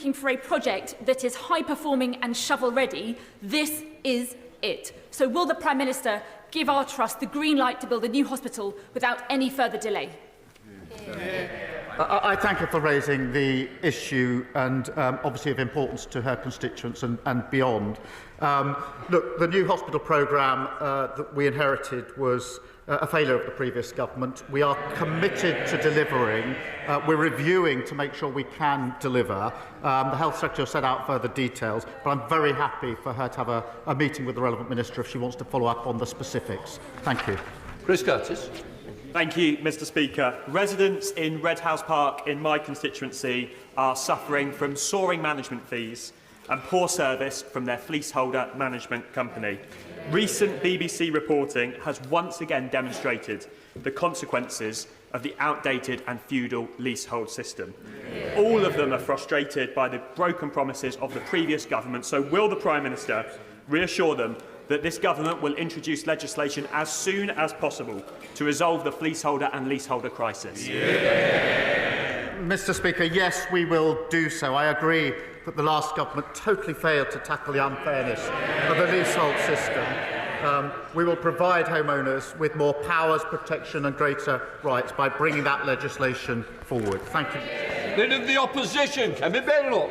looking for a project that is high-performing and shovel-ready, this is it. So will the Prime Minister give our trust the green light to build a new hospital without any further delay? I thank her for raising the issue and obviously of importance to her constituents and beyond. Look, the new hospital programme that we inherited was a failure of the previous government. We are committed to delivering. We're reviewing to make sure we can deliver. The Health Secretary set out further details, but I'm very happy for her to have a meeting with the relevant minister if she wants to follow up on the specifics. Thank you. Chris Curtis. Thank you, Mr Speaker. Residents in Red House Park in my constituency are suffering from soaring management fees and poor service from their leaseholder management company. Recent BBC reporting has once again demonstrated the consequences of the outdated and feudal leasehold system. All of them are frustrated by the broken promises of the previous government, so will the Prime Minister reassure them that this government will introduce legislation as soon as possible to resolve the leaseholder and leaseholder crisis? Mr Speaker, yes, we will do so. I agree that the last government totally failed to tackle the unfairness of the leasehold system. We will provide homeowners with more powers, protection and greater rights by bringing that legislation forward. Thank you. Leader of the Opposition, Keir Starmer.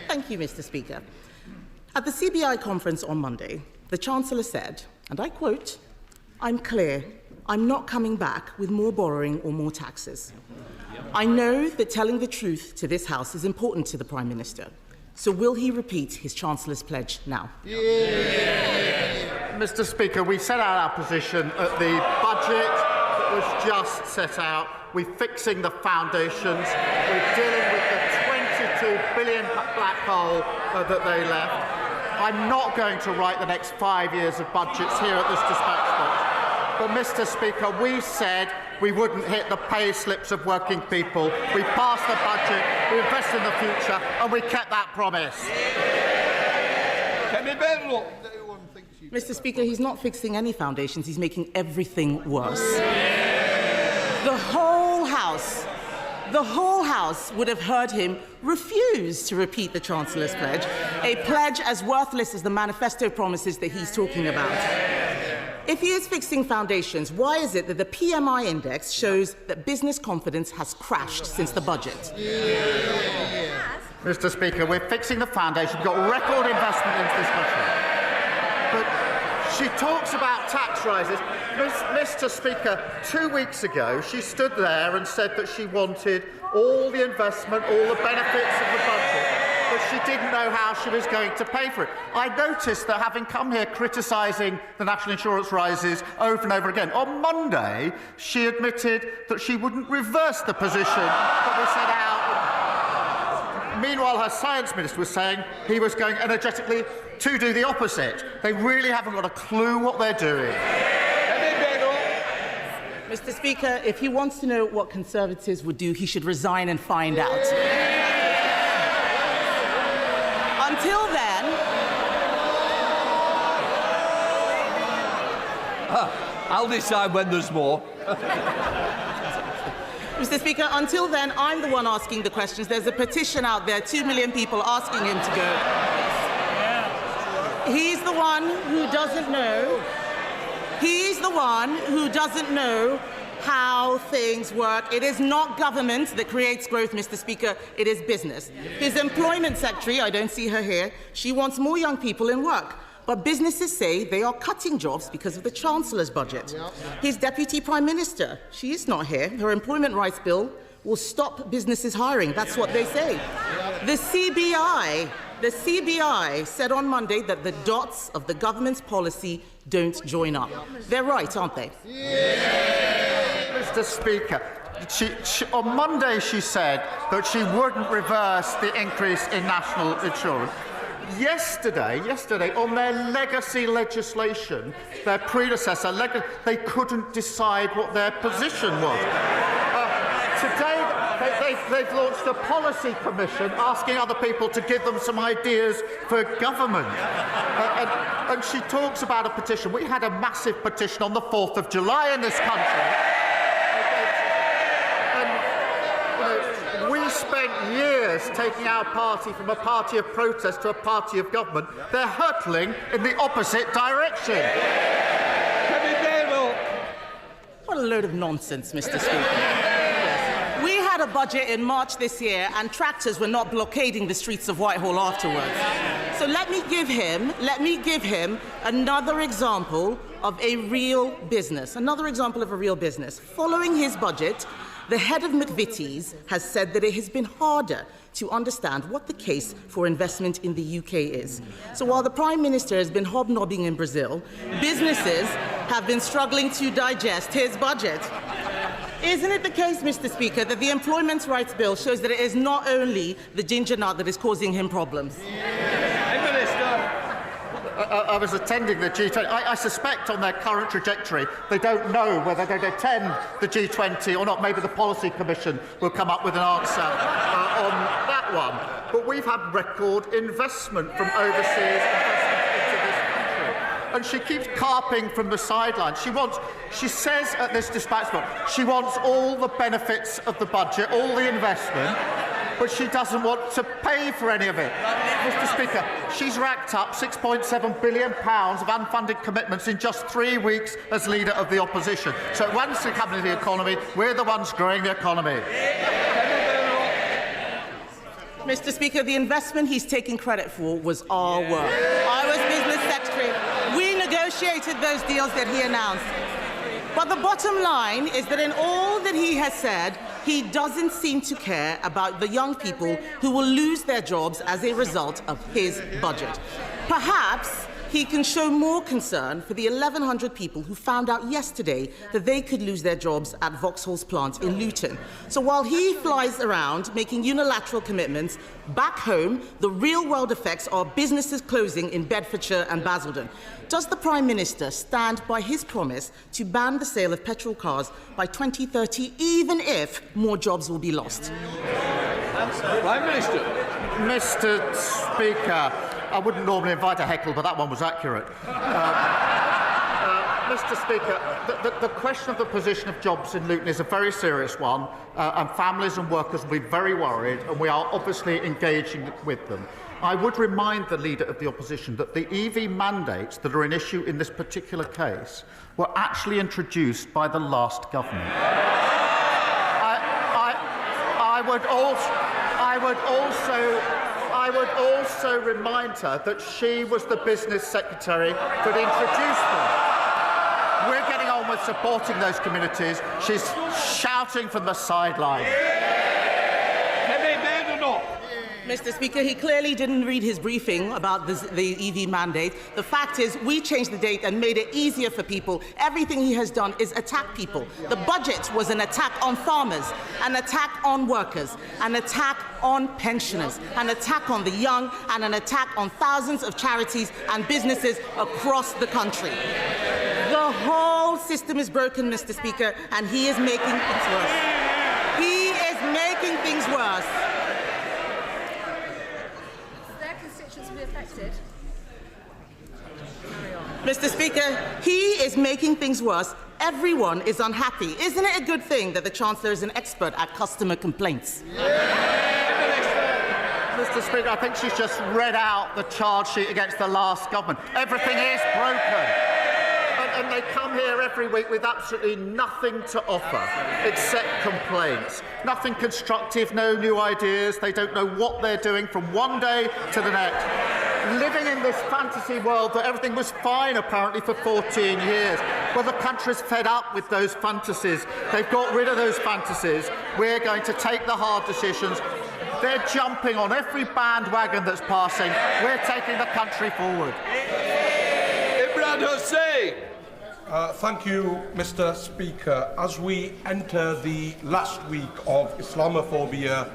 Thank you, Mr Speaker. At the CBI conference on Monday, the Chancellor said, and I quote, "I'm clear, I'm not coming back with more borrowing or more taxes." I know that telling the truth to this House is important to the Prime Minister, so will he repeat his Chancellor's pledge now? Mr Speaker, we set out our position at the budget that was just set out. We're fixing the foundations. We're dealing with the £22 billion black hole that they left. I'm not going to write the next 5 years of budgets here at this dispatch box. But, Mr Speaker, we said we wouldn't hit the pay slips of working people. We passed the budget, we invest in the future, and we kept that promise. Mr Speaker, he's not fixing any foundations, he's making everything worse. The whole House would have heard him refuse to repeat the Chancellor's pledge, a pledge as worthless as the manifesto promises that he's talking about. If he is fixing foundations, why is it that the PMI index shows that business confidence has crashed since the budget? Mr Speaker, we're fixing the foundation. We've got record investment into this country. But she talks about tax rises. Mr Speaker, 2 weeks ago, she stood there and said that she wanted all the investment, all the benefits of the budget, but she didn't know how she was going to pay for it. I noticed that, having come here criticising the national insurance rises over and over again, on Monday she admitted that she wouldn't reverse the position that we set out. Meanwhile, her science minister was saying he was going energetically to do the opposite. They really haven't got a clue what they're doing. Mr Speaker, if he wants to know what Conservatives would do, he should resign and find out. Until then... I'll decide when there's more. Mr Speaker, until then, I'm the one asking the questions. There's a petition out there, 2 million people asking him to go. He's the one who doesn't know. He's the one who doesn't know how things work. It is not government that creates growth, Mr Speaker. It is business. His employment secretary, I don't see her here, she wants more young people in work. But businesses say they are cutting jobs because of the Chancellor's budget. His Deputy Prime Minister, she is not here. Her employment rights bill will stop businesses hiring. That's what they say. The CBI said on Monday that the dots of the government's policy don't join up. They're right, aren't they? Mr Speaker, on Monday she said that she wouldn't reverse the increase in national insurance. Yesterday, on their legacy legislation, their predecessor, they couldn't decide what their position was. Today, they've launched a policy commission asking other people to give them some ideas for government. And she talks about a petition. We had a massive petition on the 4th of July in this country. we spent years taking our party from a party of protest to a party of government. They're hurtling in the opposite direction. What a load of nonsense, Mr. Speaker. We had a budget in March this year, and tractors were not blockading the streets of Whitehall afterwards. So let me give him another example of a real business. Following his budget, the head of McVitie's has said that it has been harder to understand what the case for investment in the UK is. So while the Prime Minister has been hobnobbing in Brazil, businesses have been struggling to digest his budget. Isn't it the case, Mr. Speaker, that the Employment Rights Bill shows that it is not only the ginger nut that is causing him problems? I was attending the G20. I suspect on their current trajectory, they don't know whether they'd attend the G20 or not. Maybe the Policy Commission will come up with an answer on that one. But we've had record investment from overseas investment into this country. And she keeps carping from the sidelines. She says at this dispatch box, she wants all the benefits of the budget, all the investment, but she doesn't want to pay for any of it. Mr. Speaker, she's racked up £6.7 billion of unfunded commitments in just 3 weeks as leader of the opposition. So once it comes to the economy, we're the ones growing the economy. Mr. Speaker, the investment he's taking credit for was our work. I was business secretary. We negotiated those deals that he announced. But the bottom line is that in all that he has said, he doesn't seem to care about the young people who will lose their jobs as a result of his budget. Perhaps he can show more concern for the 1,100 people who found out yesterday that they could lose their jobs at Vauxhall's plant in Luton. So while he flies around making unilateral commitments, back home, the real-world effects are businesses closing in Bedfordshire and Basildon. Does the Prime Minister stand by his promise to ban the sale of petrol cars by 2030, even if more jobs will be lost? Prime Minister. Mr. Speaker, I wouldn't normally invite a heckle, but that one was accurate. Mr. Speaker, the question of the position of jobs in Luton is a very serious one, and families and workers will be very worried, and we are obviously engaging with them. I would remind the Leader of the Opposition that the EV mandates that are an issue in this particular case were actually introduced by the last government. I would also remind her that she was the business secretary that introduced them. We're getting on with supporting those communities. She's shouting from the sideline. Mr. Speaker, he clearly didn't read his briefing about the EV mandate. The fact is, we changed the date and made it easier for people. Everything he has done is attack people. The budget was an attack on farmers, an attack on workers, an attack on pensioners, an attack on the young, and an attack on thousands of charities and businesses across the country. The whole system is broken, Mr. Speaker, and he is making things worse. He is making things worse. Mr. Speaker, he is making things worse. Everyone is unhappy. Isn't it a good thing that the Chancellor is an expert at customer complaints? Mr. Speaker, I think she's just read out the charge sheet against the last government. Everything is broken. And they come here every week with absolutely nothing to offer except complaints. Nothing constructive, no new ideas. They don't know what they're doing from one day to the next. Living in this fantasy world that everything was fine, apparently, for 14 years. Well, the country's fed up with those fantasies. They've got rid of those fantasies. We're going to take the hard decisions. They're jumping on every bandwagon that's passing. We're taking the country forward. Imran Hussain. Thank you, Mr. Speaker. As we enter the last week of Islamophobia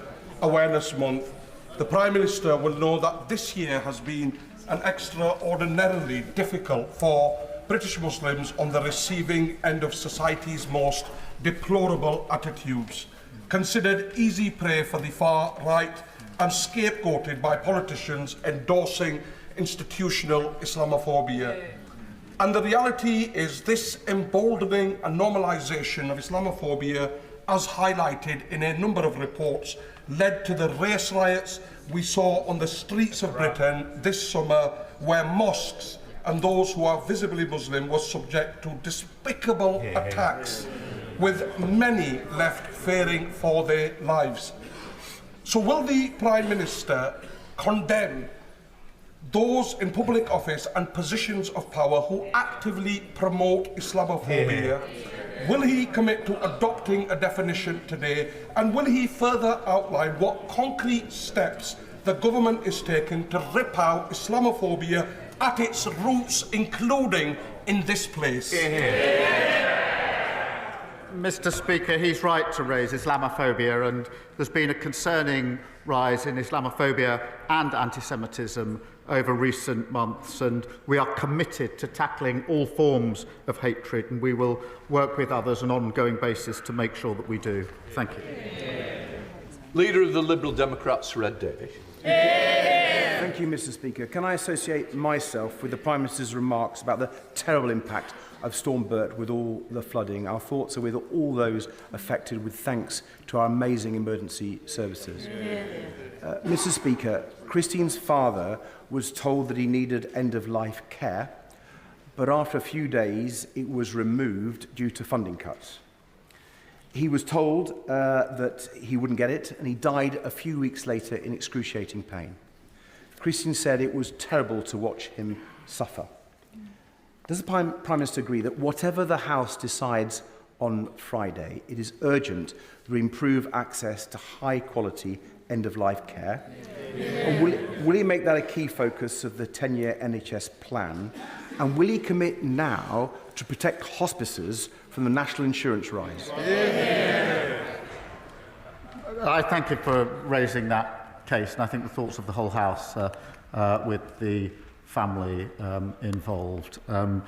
Awareness Month, the Prime Minister will know that this year has been an extraordinarily difficult for British Muslims on the receiving end of society's most deplorable attitudes, considered easy prey for the far right and scapegoated by politicians endorsing institutional Islamophobia. And the reality is this emboldening and normalisation of Islamophobia as highlighted in a number of reports, led to the race riots we saw on the streets of Britain this summer, where mosques and those who are visibly Muslim were subject to despicable attacks, with many left fearing for their lives. So will the Prime Minister condemn those in public office and positions of power who actively promote Islamophobia? Will he commit to adopting a definition today? And will he further outline what concrete steps the government is taking to rip out Islamophobia at its roots, including in this place? Mr. Speaker, he's right to raise Islamophobia, and there's been a concerning rise in Islamophobia and anti-Semitism over recent months, and we are committed to tackling all forms of hatred, and we will work with others on an ongoing basis to make sure that we do. Thank you. Leader of the Liberal Democrats, Red Davey. Thank you, Mr. Speaker. Can I associate myself with the Prime Minister's remarks about the terrible impact of Storm Bert with all the flooding? Our thoughts are with all those affected, with thanks to our amazing emergency services. Mr. Speaker, Christine's father was told that he needed end-of-life care, but after a few days it was removed due to funding cuts. He was told that he wouldn't get it, and he died a few weeks later in excruciating pain. Christine said it was terrible to watch him suffer. Does the Prime Minister agree that whatever the House decides on Friday, it is urgent that we improve access to high-quality end-of-life care? And will he make that a key focus of the 10-year NHS plan? And will he commit now to protect hospices from the national insurance rise? I thank you for raising that case, and I think the thoughts of the whole House with the family involved. And,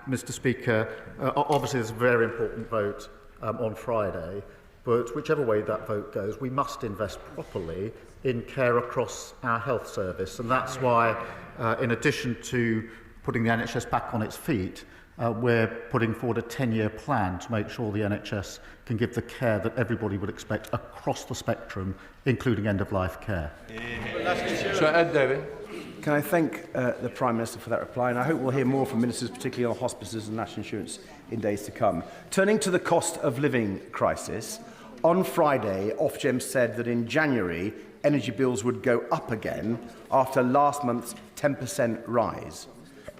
Mr. Speaker, obviously there's a very important vote on Friday, but whichever way that vote goes, we must invest properly in care across our health service, and that's why, in addition to putting the NHS back on its feet, we're putting forward a 10-year plan to make sure the NHS can give the care that everybody would expect across the spectrum, including end-of-life care. Sir Ed Davey. Can I thank the Prime Minister for that reply, and I hope we'll hear more from ministers, particularly on hospices and national insurance, in days to come. Turning to the cost of living crisis, on Friday, Ofgem said that in January, energy bills would go up again after last month's 10% rise.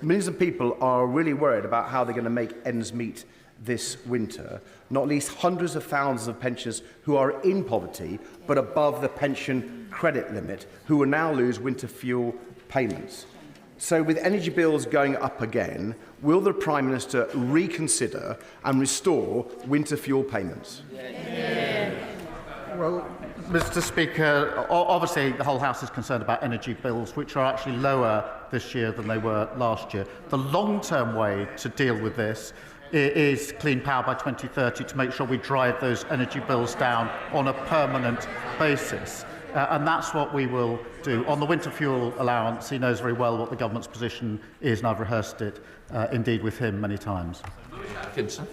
Millions of people are really worried about how they're going to make ends meet this winter, not least hundreds of thousands of pensioners who are in poverty but above the pension credit limit, who will now lose winter fuel payments. So with energy bills going up again, will the Prime Minister reconsider and restore winter fuel payments? Well, Mr. Speaker, obviously the whole House is concerned about energy bills, which are actually lower this year than they were last year. The long-term way to deal with this is clean power by 2030, to make sure we drive those energy bills down on a permanent basis. And that's what we will do. On the winter fuel allowance, he knows very well what the government's position is, and I've rehearsed it, indeed, with him many times. Atkinson.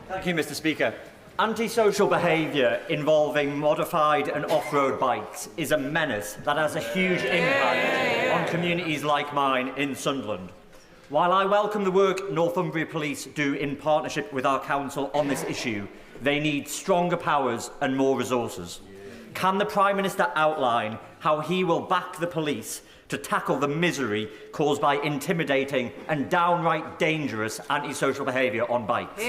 Thank you, Mr. Speaker. Antisocial behaviour involving modified and off-road bikes is a menace that has a huge impact on communities like mine in Sunderland. While I welcome the work Northumbria Police do in partnership with our council on this issue, they need stronger powers and more resources. Can the Prime Minister outline how he will back the police to tackle the misery caused by intimidating and downright dangerous antisocial behaviour on bikes?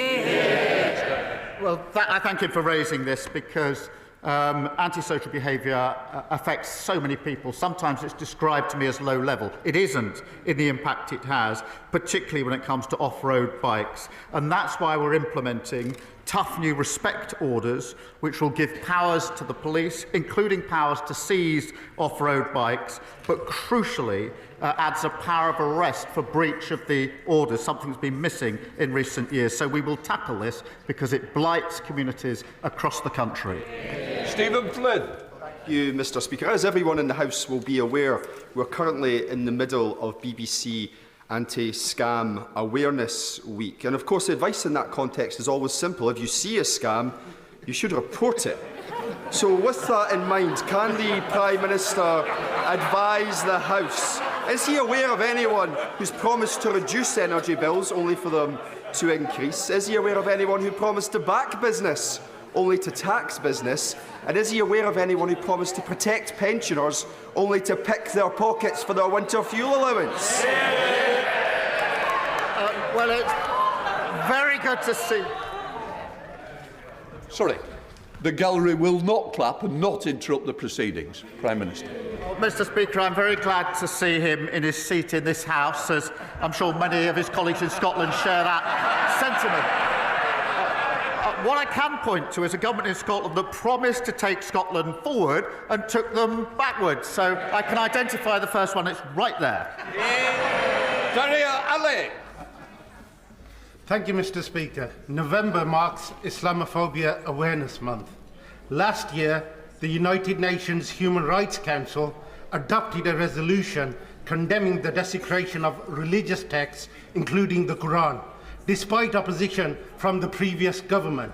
Well, I thank him for raising this, because antisocial behaviour affects so many people. Sometimes it's described to me as low level. It isn't in the impact it has, particularly when it comes to off-road bikes. And that's why we're implementing tough new respect orders, which will give powers to the police, including powers to seize off-road bikes, but crucially adds a power of arrest for breach of the orders, something that's been missing in recent years. So we will tackle this because it blights communities across the country. Stephen Flynn. Thank you, Mr. Speaker. As everyone in the House will be aware, we're currently in the middle of BBC Anti-Scam Awareness Week. And of course, the advice in that context is always simple. If you see a scam, you should report it. So with that in mind, can the Prime Minister advise the House? Is he aware of anyone who's promised to reduce energy bills only for them to increase? Is he aware of anyone who promised to back business only to tax business? And is he aware of anyone who promised to protect pensioners only to pick their pockets for their winter fuel allowance? Well, it's very good to see. Sorry. The gallery will not clap and not interrupt the proceedings. Prime Minister. Mr. Speaker, I'm very glad to see him in his seat in this House, as I'm sure many of his colleagues in Scotland share that sentiment. What I can point to is a government in Scotland that promised to take Scotland forward and took them backwards. So I can identify the first one. It's right there. Ali. Thank you, Mr. Speaker. November marks Islamophobia Awareness Month. Last year, the United Nations Human Rights Council adopted a resolution condemning the desecration of religious texts, including the Quran, despite opposition from the previous government.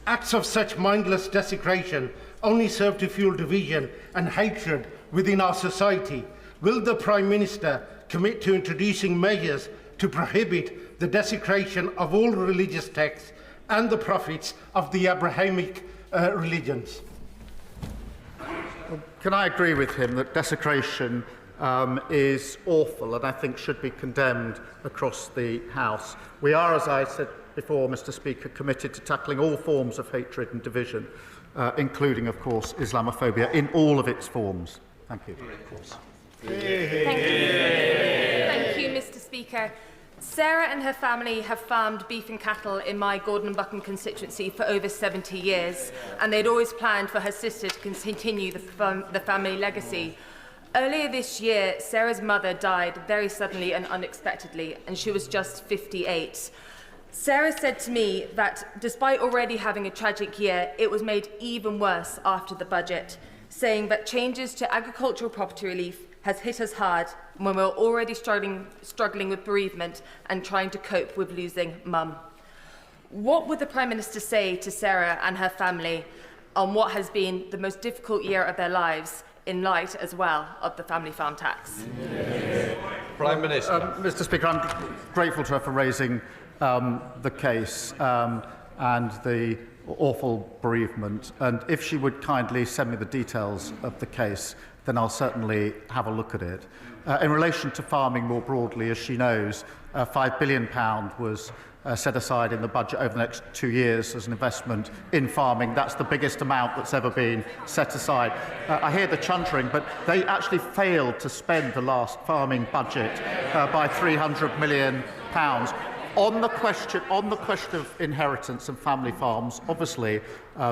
Acts of such mindless desecration only serve to fuel division and hatred within our society. Will the Prime Minister commit to introducing measures to prohibit the desecration of all religious texts and the prophets of the Abrahamic religions? Can I agree with him that desecration is awful and I think should be condemned across the House? We are, as I said before, Mr. Speaker, committed to tackling all forms of hatred and division, including, of course, Islamophobia in all of its forms. Thank you. Thank you, Mr. Speaker. Sarah and her family have farmed beef and cattle in my Gordon and Buchan constituency for over 70 years, and they'd always planned for her sister to continue the family legacy. Earlier this year, Sarah's mother died very suddenly and unexpectedly, and she was just 58. Sarah said to me that despite already having a tragic year, it was made even worse after the budget, saying that changes to agricultural property relief has hit us hard when we're already struggling with bereavement and trying to cope with losing mum. What would the Prime Minister say to Sarah and her family on what has been the most difficult year of their lives, in light as well of the family farm tax? Prime Minister. Mr. Speaker, I'm grateful to her for raising the case and the awful bereavement. And if she would kindly send me the details of the case, then I'll certainly have a look at it. In relation to farming more broadly, as she knows, £5 billion was set aside in the budget over the next 2 years as an investment in farming. That's the biggest amount that's ever been set aside. I hear the chuntering, but they actually failed to spend the last farming budget by £300 million. On the question of inheritance and family farms, obviously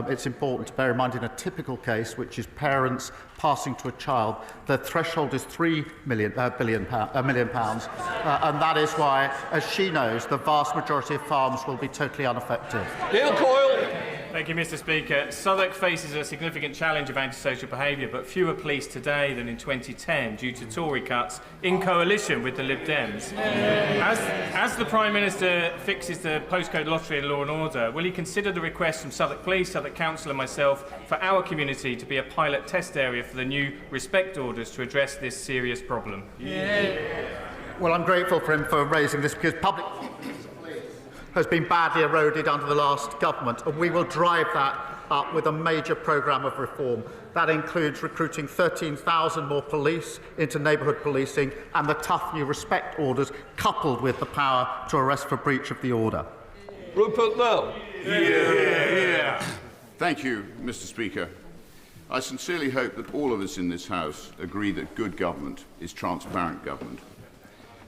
it's important to bear in mind in a typical case, which is parents passing to a child, the threshold is £3 million, and that is why, as she knows, the vast majority of farms will be totally unaffected. Neil Coyle. Thank you, Mr. Speaker. Southwark faces a significant challenge of antisocial behaviour, but fewer police today than in 2010 due to Tory cuts in coalition with the Lib Dems. As the Prime Minister fixes the postcode lottery and law and order, will he consider the request from Southwark Police, Southwark Council and myself for our community to be a pilot test area for the new respect orders to address this serious problem? Well, I'm grateful for him for raising this because public has been badly eroded under the last government, and we will drive that up with a major programme of reform. That includes recruiting 13,000 more police into neighbourhood policing and the tough new respect orders, coupled with the power to arrest for breach of the order. Rupert Lowe. Thank you, Mr. Speaker. I sincerely hope that all of us in this House agree that good government is transparent government.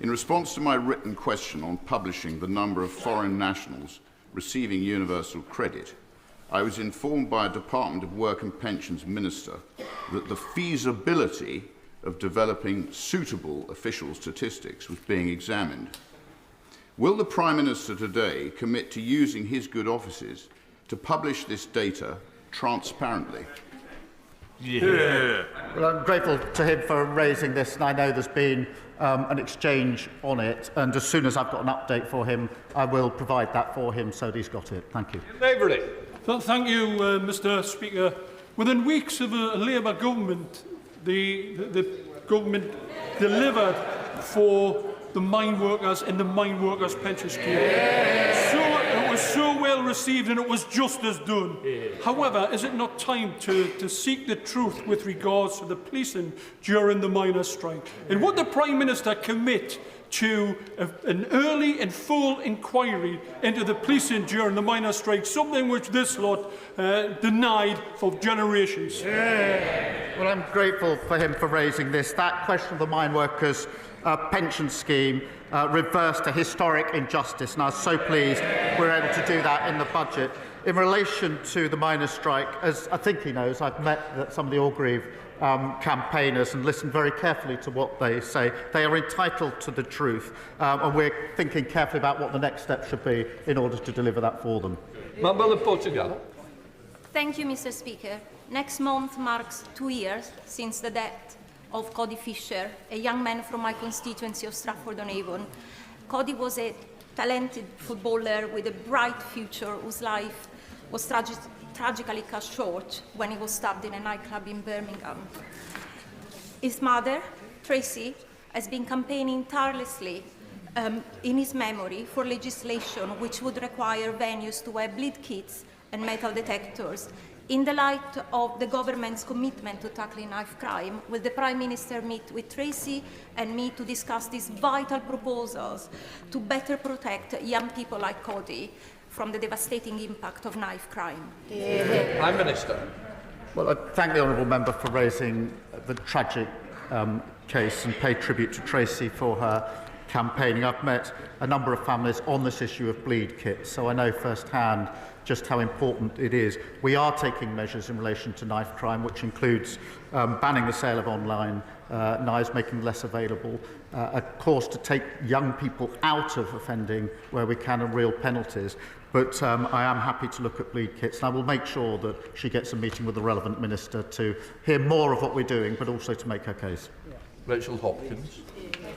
In response to my written question on publishing the number of foreign nationals receiving universal credit, I was informed by a Department of Work and Pensions Minister that the feasibility of developing suitable official statistics was being examined. Will the Prime Minister today commit to using his good offices to publish this data transparently? Well, I'm grateful to him for raising this, and I know there's been an exchange on it, and as soon as I've got an update for him, I will provide that for him so that he's got it. Thank you. Avery. Thank you, Mr Speaker. Within weeks of a Labour government, the government delivered for the mine workers in the mine workers pension scheme. It was so well received and it was justice done. However, is it not time to seek the truth with regards to the policing during the miners' strike? And would the Prime Minister commit to an early and full inquiry into the policing during the miners' strike, something which this lot denied for generations? Well, I'm grateful for him for raising this. That question of the mine workers' pension scheme reversed a historic injustice, and I was so pleased we're able to do that in the budget. In relation to the miners' strike, as I think he knows, I've met some of the Orgreave campaigners and listened very carefully to what they say. They are entitled to the truth, and we're thinking carefully about what the next step should be in order to deliver that for them. Member of Portugal. Thank you, Mr Speaker. Next month marks 2 years since the death of Cody Fisher, a young man from my constituency of Stratford-on-Avon. Cody was a talented footballer with a bright future whose life was tragically cut short when he was stabbed in a nightclub in Birmingham. His mother, Tracy, has been campaigning tirelessly in his memory for legislation which would require venues to wear bleed kits and metal detectors. In the light of the government's commitment to tackling knife crime, will the Prime Minister meet with Tracy and me to discuss these vital proposals to better protect young people like Cody from the devastating impact of knife crime? Prime Minister. Well, I thank the honourable member for raising the tragic case and pay tribute to Tracy for her campaigning. I've met a number of families on this issue of bleed kits, so I know firsthand just how important it is. We are taking measures in relation to knife crime, which includes banning the sale of online knives, making them less available, of course to take young people out of offending where we can, and real penalties. But I am happy to look at bleed kits, and I will make sure that she gets a meeting with the relevant minister to hear more of what we're doing, but also to make her case. Rachel Hopkins.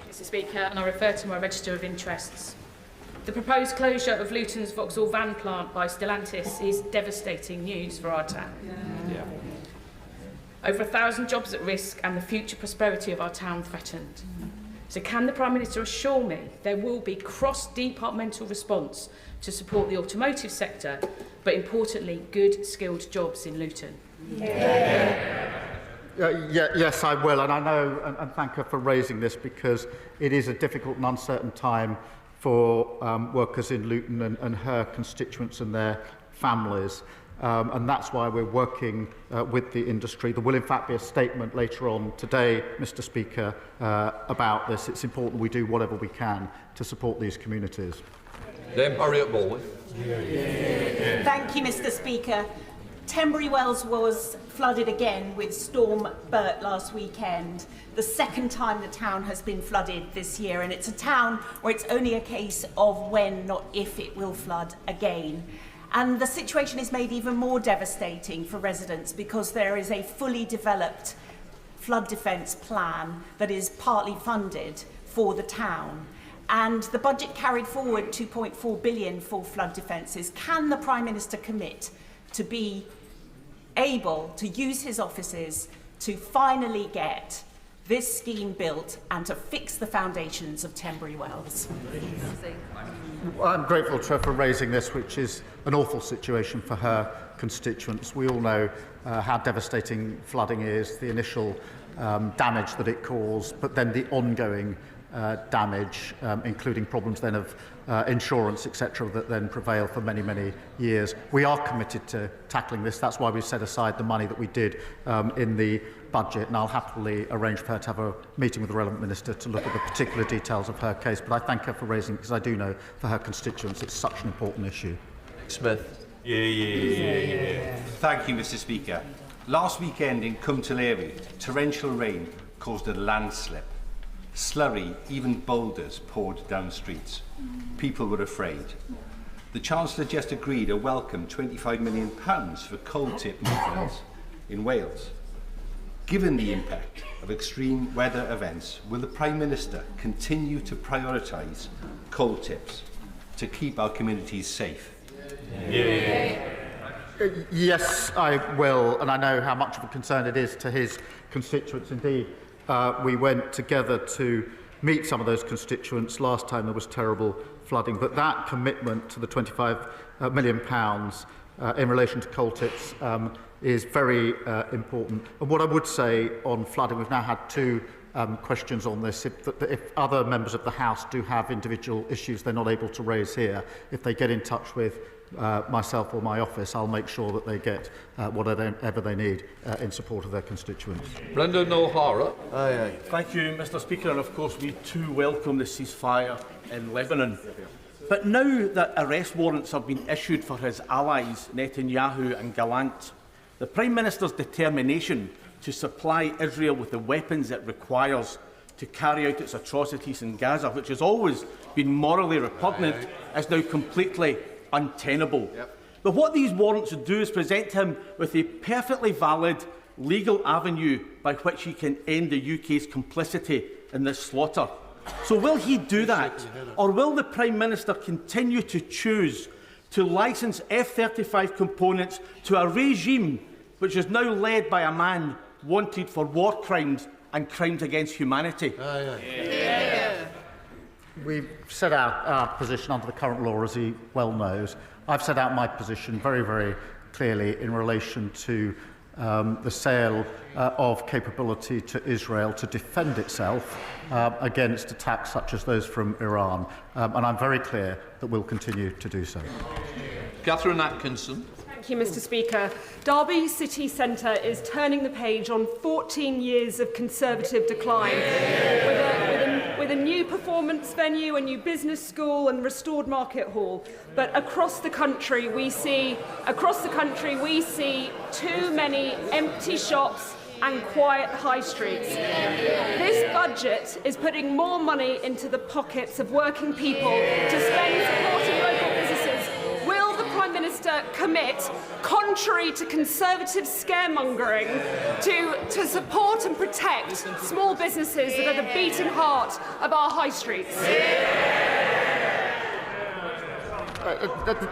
Mr Speaker, and I refer to my register of interests. The proposed closure of Luton's Vauxhall van plant by Stellantis is devastating news for our town. Over 1,000 jobs at risk and the future prosperity of our town threatened. So can the Prime Minister assure me there will be cross-departmental response to support the automotive sector, but importantly, good skilled jobs in Luton? Yes, I will, and I know and thank her for raising this, because it is a difficult and uncertain time for workers in Luton and her constituents and their families. And that's why we're working with the industry. There will in fact be a statement later on today, Mr Speaker, about this. It's important we do whatever we can to support these communities. Harriet Baldwin. Thank you, Mr Speaker. Tenbury Wells was flooded again with Storm Bert last weekend, the second time the town has been flooded this year, and it's a town where it's only a case of when, not if, it will flood again. And the situation is made even more devastating for residents because there is a fully developed flood defence plan that is partly funded for the town. And the budget carried forward 2.4 billion for flood defences. Can the Prime Minister commit to be able to use his offices to finally get this scheme built and to fix the foundations of Tenbury Wells? I'm grateful to her for raising this, which is an awful situation for her constituents. We all know how devastating flooding is, the initial damage that it caused, but then the ongoing damage, including problems then of insurance, etc., that then prevail for many, many years. We are committed to tackling this. That's why we set aside the money that we did in the budget, and I'll happily arrange for her to have a meeting with the relevant minister to look at the particular details of her case. But I thank her for raising it, because I do know for her constituents it's such an important issue. Smith. Thank you, Mr Speaker. Last weekend in Cwmteleiri, torrential rain caused a landslip. Slurry, even boulders, poured down streets. People were afraid. The Chancellor just agreed a welcome £25 million for coal tip maintenance in Wales. Given the impact of extreme weather events, will the Prime Minister continue to prioritise coal tips to keep our communities safe? Yes, I will, and I know how much of a concern it is to his constituents. Indeed, we went together to meet some of those constituents last time there was terrible flooding, but that commitment to the £25 million in relation to coal tips is very important. And what I would say on flooding, we've now had two questions on this. If other members of the House do have individual issues they're not able to raise here, if they get in touch with myself or my office, I'll make sure that they get whatever they need in support of their constituents. Brendan O'Hara. Thank you, Mr Speaker, and of course we too welcome the ceasefire in Lebanon. But now that arrest warrants have been issued for his allies, Netanyahu and Gallant, the Prime Minister's determination to supply Israel with the weapons it requires to carry out its atrocities in Gaza, which has always been morally repugnant, is now completely untenable. But what these warrants do is present him with a perfectly valid legal avenue by which he can end the UK's complicity in this slaughter. So will he do that, or will the Prime Minister continue to choose to licence F-35 components to a regime which is now led by a man wanted for war crimes and crimes against humanity? We've set out our position under the current law, as he well knows. I've set out my position very, very clearly in relation to the sale of capability to Israel to defend itself against attacks such as those from Iran. And I'm very clear that we'll continue to do so. Catherine Atkinson. Thank you, Mr Speaker. Derby City Centre is turning the page on 14 years of Conservative decline. With a new performance venue, a new business school and restored market hall. But across the country we see too many empty shops and quiet high streets. This budget is putting more money into the pockets of working people to spend supporting local businesses. Will the Prime Minister commit, contrary to Conservative scaremongering, to support and protect small businesses that are the beating heart of our high streets?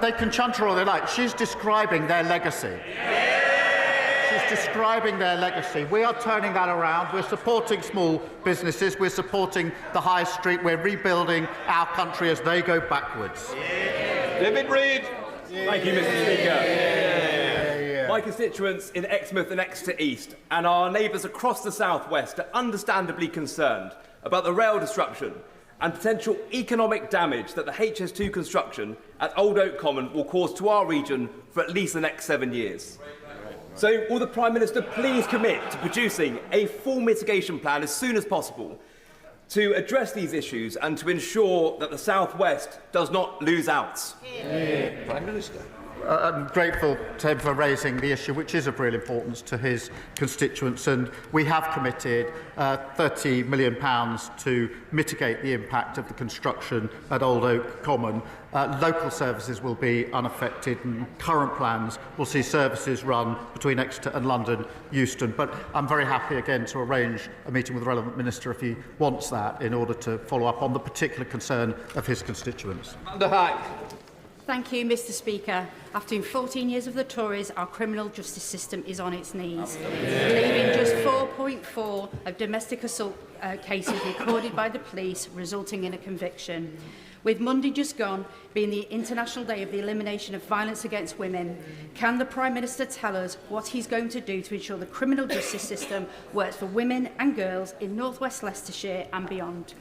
They can chunter all they like. She's describing their legacy. Describing their legacy. We are turning that around. We're supporting small businesses. We're supporting the high street. We're rebuilding our country as they go backwards. David Reid. Thank you, Mr Speaker. My constituents in Exmouth and Exeter East and our neighbours across the South West are understandably concerned about the rail disruption and potential economic damage that the HS2 construction at Old Oak Common will cause to our region for at least the next 7 years. So will the Prime Minister please commit to producing a full mitigation plan as soon as possible to address these issues and to ensure that the South West does not lose out? Prime Minister. I'm grateful to him for raising the issue, which is of real importance to his constituents, and we have committed £30 million to mitigate the impact of the construction at Old Oak Common. Local services will be unaffected, and current plans will see services run between Exeter and London Euston. But I'm very happy again to arrange a meeting with the relevant minister if he wants that, in order to follow up on the particular concern of his constituents. Amanda Hack. Thank you, Mr Speaker. After 14 years of the Tories, our criminal justice system is on its knees, leaving just 4.4 of domestic assault cases recorded by the police, resulting in a conviction. With Monday just gone being the International Day of the Elimination of Violence Against Women, can the Prime Minister tell us what he's going to do to ensure the criminal justice system works for women and girls in North West Leicestershire and beyond?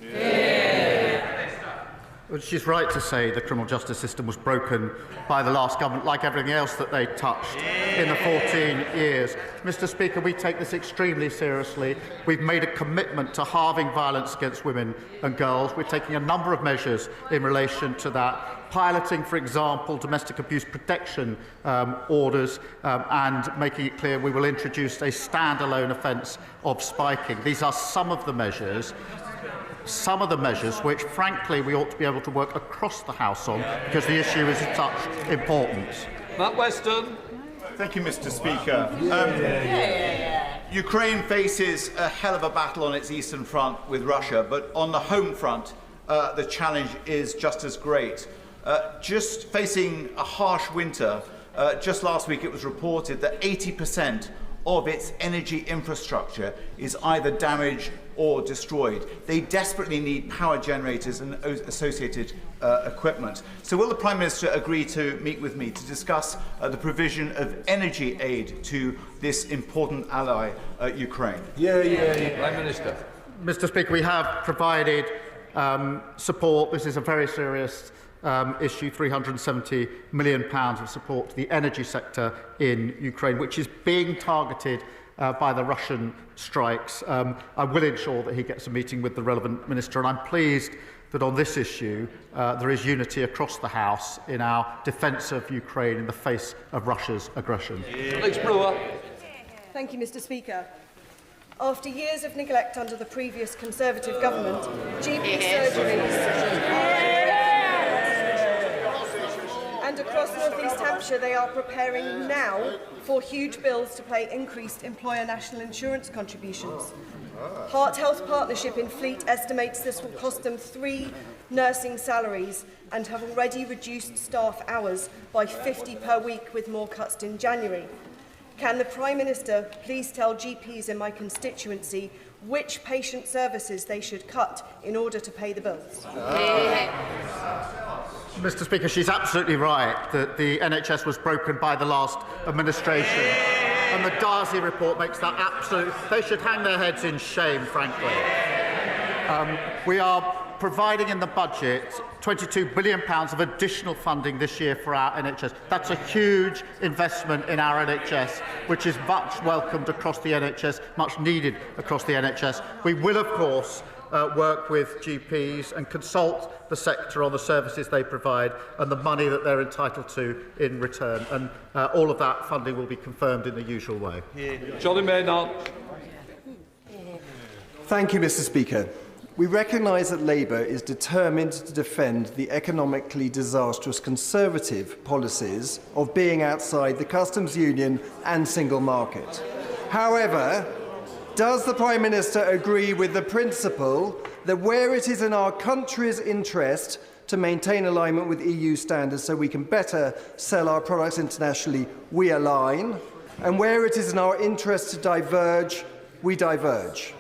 Well, she's right to say the criminal justice system was broken by the last government, like everything else that they touched in the 14 years. Mr Speaker, we take this extremely seriously. We've made a commitment to halving violence against women and girls. We're taking a number of measures in relation to that, piloting, for example, domestic abuse protection orders and making it clear we will introduce a standalone offence of spiking. These are some of the measures which, frankly, we ought to be able to work across the House on, because the issue is of such importance. Matt Weston. Thank you, Mr Speaker. Ukraine faces a hell of a battle on its eastern front with Russia, but on the home front, the challenge is just as great. Just facing a harsh winter, Just last week it was reported that 80% of its energy infrastructure is either damaged or destroyed. They desperately need power generators and associated equipment. So will the Prime Minister agree to meet with me to discuss the provision of energy aid to this important ally, Ukraine? Prime Minister. Mr. Speaker, we have provided support. This is a very serious issue, £370 million of support to the energy sector in Ukraine, which is being targeted by the Russian strikes. I will ensure that he gets a meeting with the relevant minister, and I'm pleased that on this issue there is unity across the House in our defence of Ukraine in the face of Russia's aggression. Alex Brewer. Thank you, Mr. Speaker. After years of neglect under the previous Conservative government, GP surgeries and across North East Hampshire they are preparing now for huge bills to pay increased employer national insurance contributions. Heart Health Partnership in Fleet estimates this will cost them 3 nursing salaries and have already reduced staff hours by 50 per week, with more cuts in January. Can the Prime Minister please tell GPs in my constituency which patient services they should cut in order to pay the bills? Mr. Speaker, she's absolutely right that the NHS was broken by the last administration. And the Darcy report makes that absolute... They should hang their heads in shame, frankly. We are providing in the budget £22 billion of additional funding this year for our NHS. That's a huge investment in our NHS, which is much welcomed across the NHS, much needed across the NHS. We will, of course, work with GPs and consult the sector on the services they provide and the money that they're entitled to in return. And all of that funding will be confirmed in the usual way. Johnny Maynard. Thank you, Mr. Speaker. We recognise that Labour is determined to defend the economically disastrous Conservative policies of being outside the customs union and single market. However, does the Prime Minister agree with the principle that where it is in our country's interest to maintain alignment with EU standards so we can better sell our products internationally, we align, and where it is in our interest to diverge, we diverge?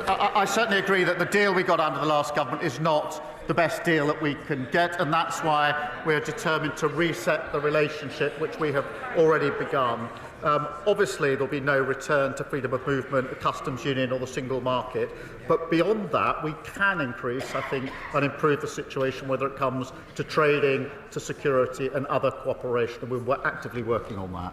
I certainly agree that the deal we got under the last government is not the best deal that we can get, and that's why we're determined to reset the relationship, which we have already begun. Obviously, there'll be no return to freedom of movement, the customs union or the single market. But beyond that, we can increase, I think, and improve the situation, whether it comes to trading, to security and other cooperation. And we're actively working on that.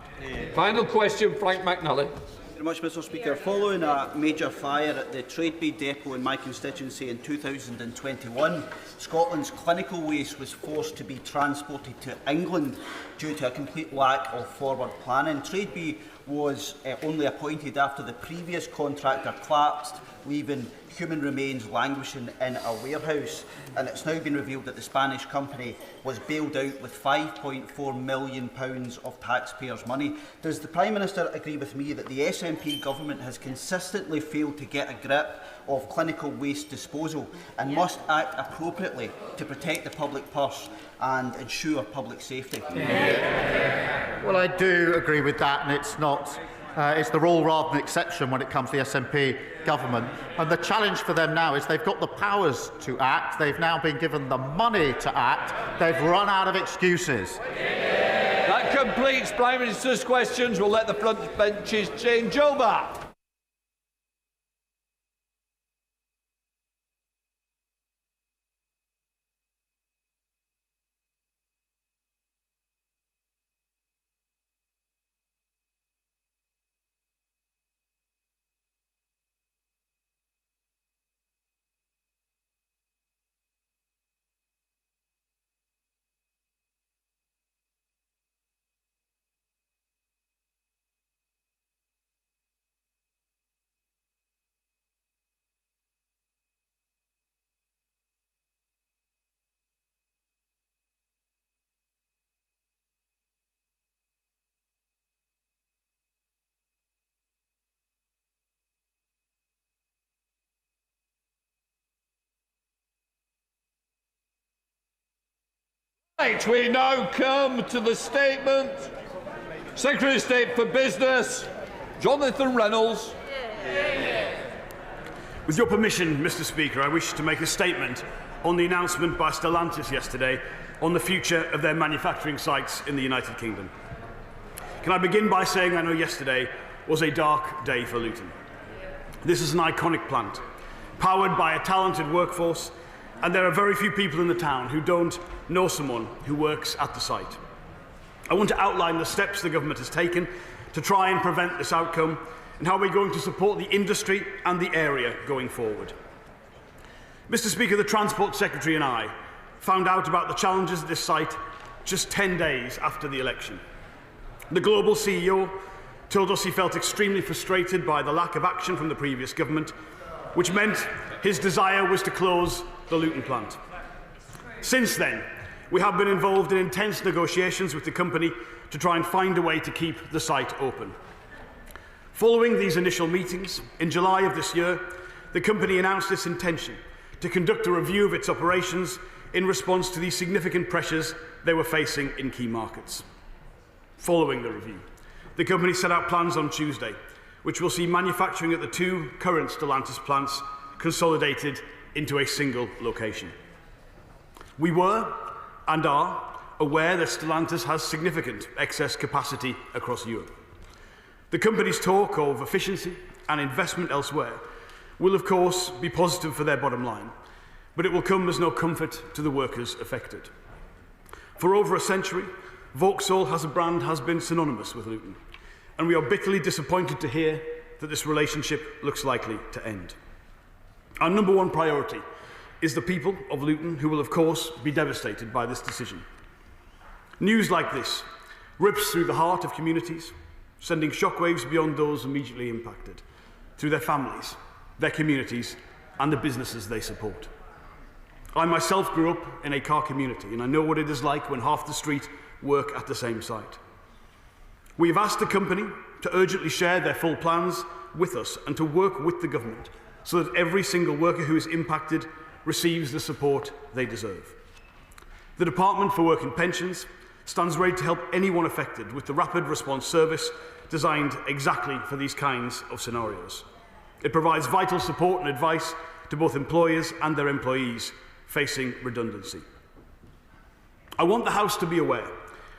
Final question, Frank McNally. Very much, Mr. Speaker. Following a major fire at the Tradeby depot in my constituency in 2021, Scotland's clinical waste was forced to be transported to England due to a complete lack of forward planning. Tradeby was only appointed after the previous contractor collapsed, leaving human remains languishing in a warehouse, and it's now been revealed that the Spanish company was bailed out with £5.4 million of taxpayers' money. Does the Prime Minister agree with me that the SNP government has consistently failed to get a grip of clinical waste disposal and must act appropriately to protect the public purse and ensure public safety? Well, I do agree with that, and it's not... it's the rule rather than exception when it comes to the SNP government. And the challenge for them now is they've got the powers to act. They've now been given the money to act. They've run out of excuses. That completes Prime Minister's questions. We'll let the front benches change over. Right, we now come to the statement. Secretary of State for Business, Jonathan Reynolds. With your permission, Mr. Speaker, I wish to make a statement on the announcement by Stellantis yesterday on the future of their manufacturing sites in the United Kingdom. Can I begin by saying I know yesterday was a dark day for Luton. This is an iconic plant, powered by a talented workforce, and there are very few people in the town who don't know someone who works at the site. I want to outline the steps the government has taken to try and prevent this outcome and how we're going to support the industry and the area going forward. Mr. Speaker, the Transport Secretary and I found out about the challenges at this site just 10 days after the election. The global CEO told us he felt extremely frustrated by the lack of action from the previous government, which meant his desire was to close the Luton plant. Since then, we have been involved in intense negotiations with the company to try and find a way to keep the site open. Following these initial meetings, in July of this year, the company announced its intention to conduct a review of its operations in response to the significant pressures they were facing in key markets. Following the review, the company set out plans on Tuesday, which will see manufacturing at the two current Stellantis plants consolidated into a single location. We were, and are, aware that Stellantis has significant excess capacity across Europe. The company's talk of efficiency and investment elsewhere will, of course, be positive for their bottom line, but it will come as no comfort to the workers affected. For over a century, Vauxhall as a brand has been synonymous with Luton, and we are bitterly disappointed to hear that this relationship looks likely to end. Our number one priority is the people of Luton, who will, of course, be devastated by this decision. News like this rips through the heart of communities, sending shockwaves beyond those immediately impacted, through their families, their communities, and the businesses they support. I myself grew up in a car community, and I know what it is like when half the street work at the same site. We have asked the company to urgently share their full plans with us and to work with the government so that every single worker who is impacted receives the support they deserve. The Department for Work and Pensions stands ready to help anyone affected with the rapid response service designed exactly for these kinds of scenarios. It provides vital support and advice to both employers and their employees facing redundancy. I want the House to be aware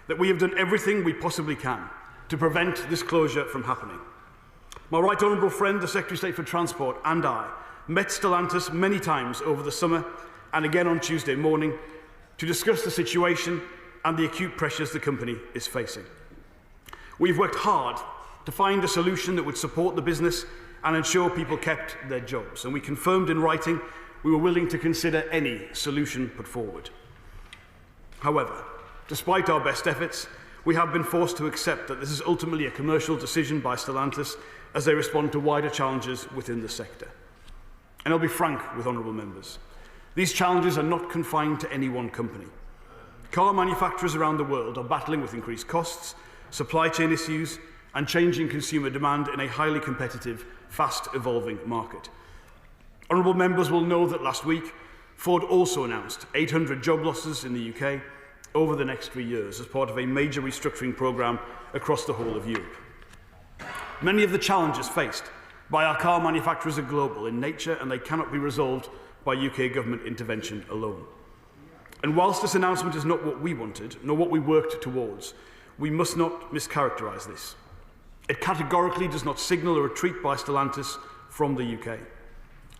that we have done everything we possibly can to prevent this closure from happening. My right honourable friend, the Secretary of State for Transport, and I met Stellantis many times over the summer and again on Tuesday morning to discuss the situation and the acute pressures the company is facing. We've worked hard to find a solution that would support the business and ensure people kept their jobs, and we confirmed in writing we were willing to consider any solution put forward. However, despite our best efforts, we have been forced to accept that this is ultimately a commercial decision by Stellantis as they respond to wider challenges within the sector. And I'll be frank with honourable members. These challenges are not confined to any one company. Car manufacturers around the world are battling with increased costs, supply chain issues, and changing consumer demand in a highly competitive, fast-evolving market. Honourable members will know that last week, Ford also announced 800 job losses in the UK over the next 3 years as part of a major restructuring programme across the whole of Europe. Many of the challenges faced by our car manufacturers are global in nature, and they cannot be resolved by UK government intervention alone. And whilst this announcement is not what we wanted, nor what we worked towards, we must not mischaracterise this. It categorically does not signal a retreat by Stellantis from the UK.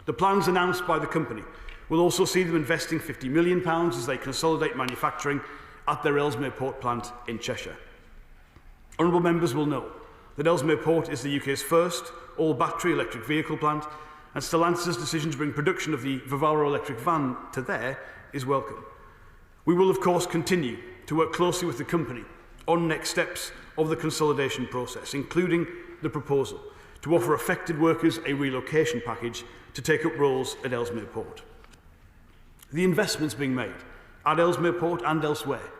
The plans announced by the company will also see them investing £50 million as they consolidate manufacturing at their Ellesmere Port plant in Cheshire. Honourable members will know that Ellesmere Port is the UK's first all-battery electric vehicle plant, and Stellantis' decision to bring production of the Vivaro electric van to there is welcome. We will, of course, continue to work closely with the company on next steps of the consolidation process, including the proposal to offer affected workers a relocation package to take up roles at Ellesmere Port. The investments being made at Ellesmere Port and elsewhere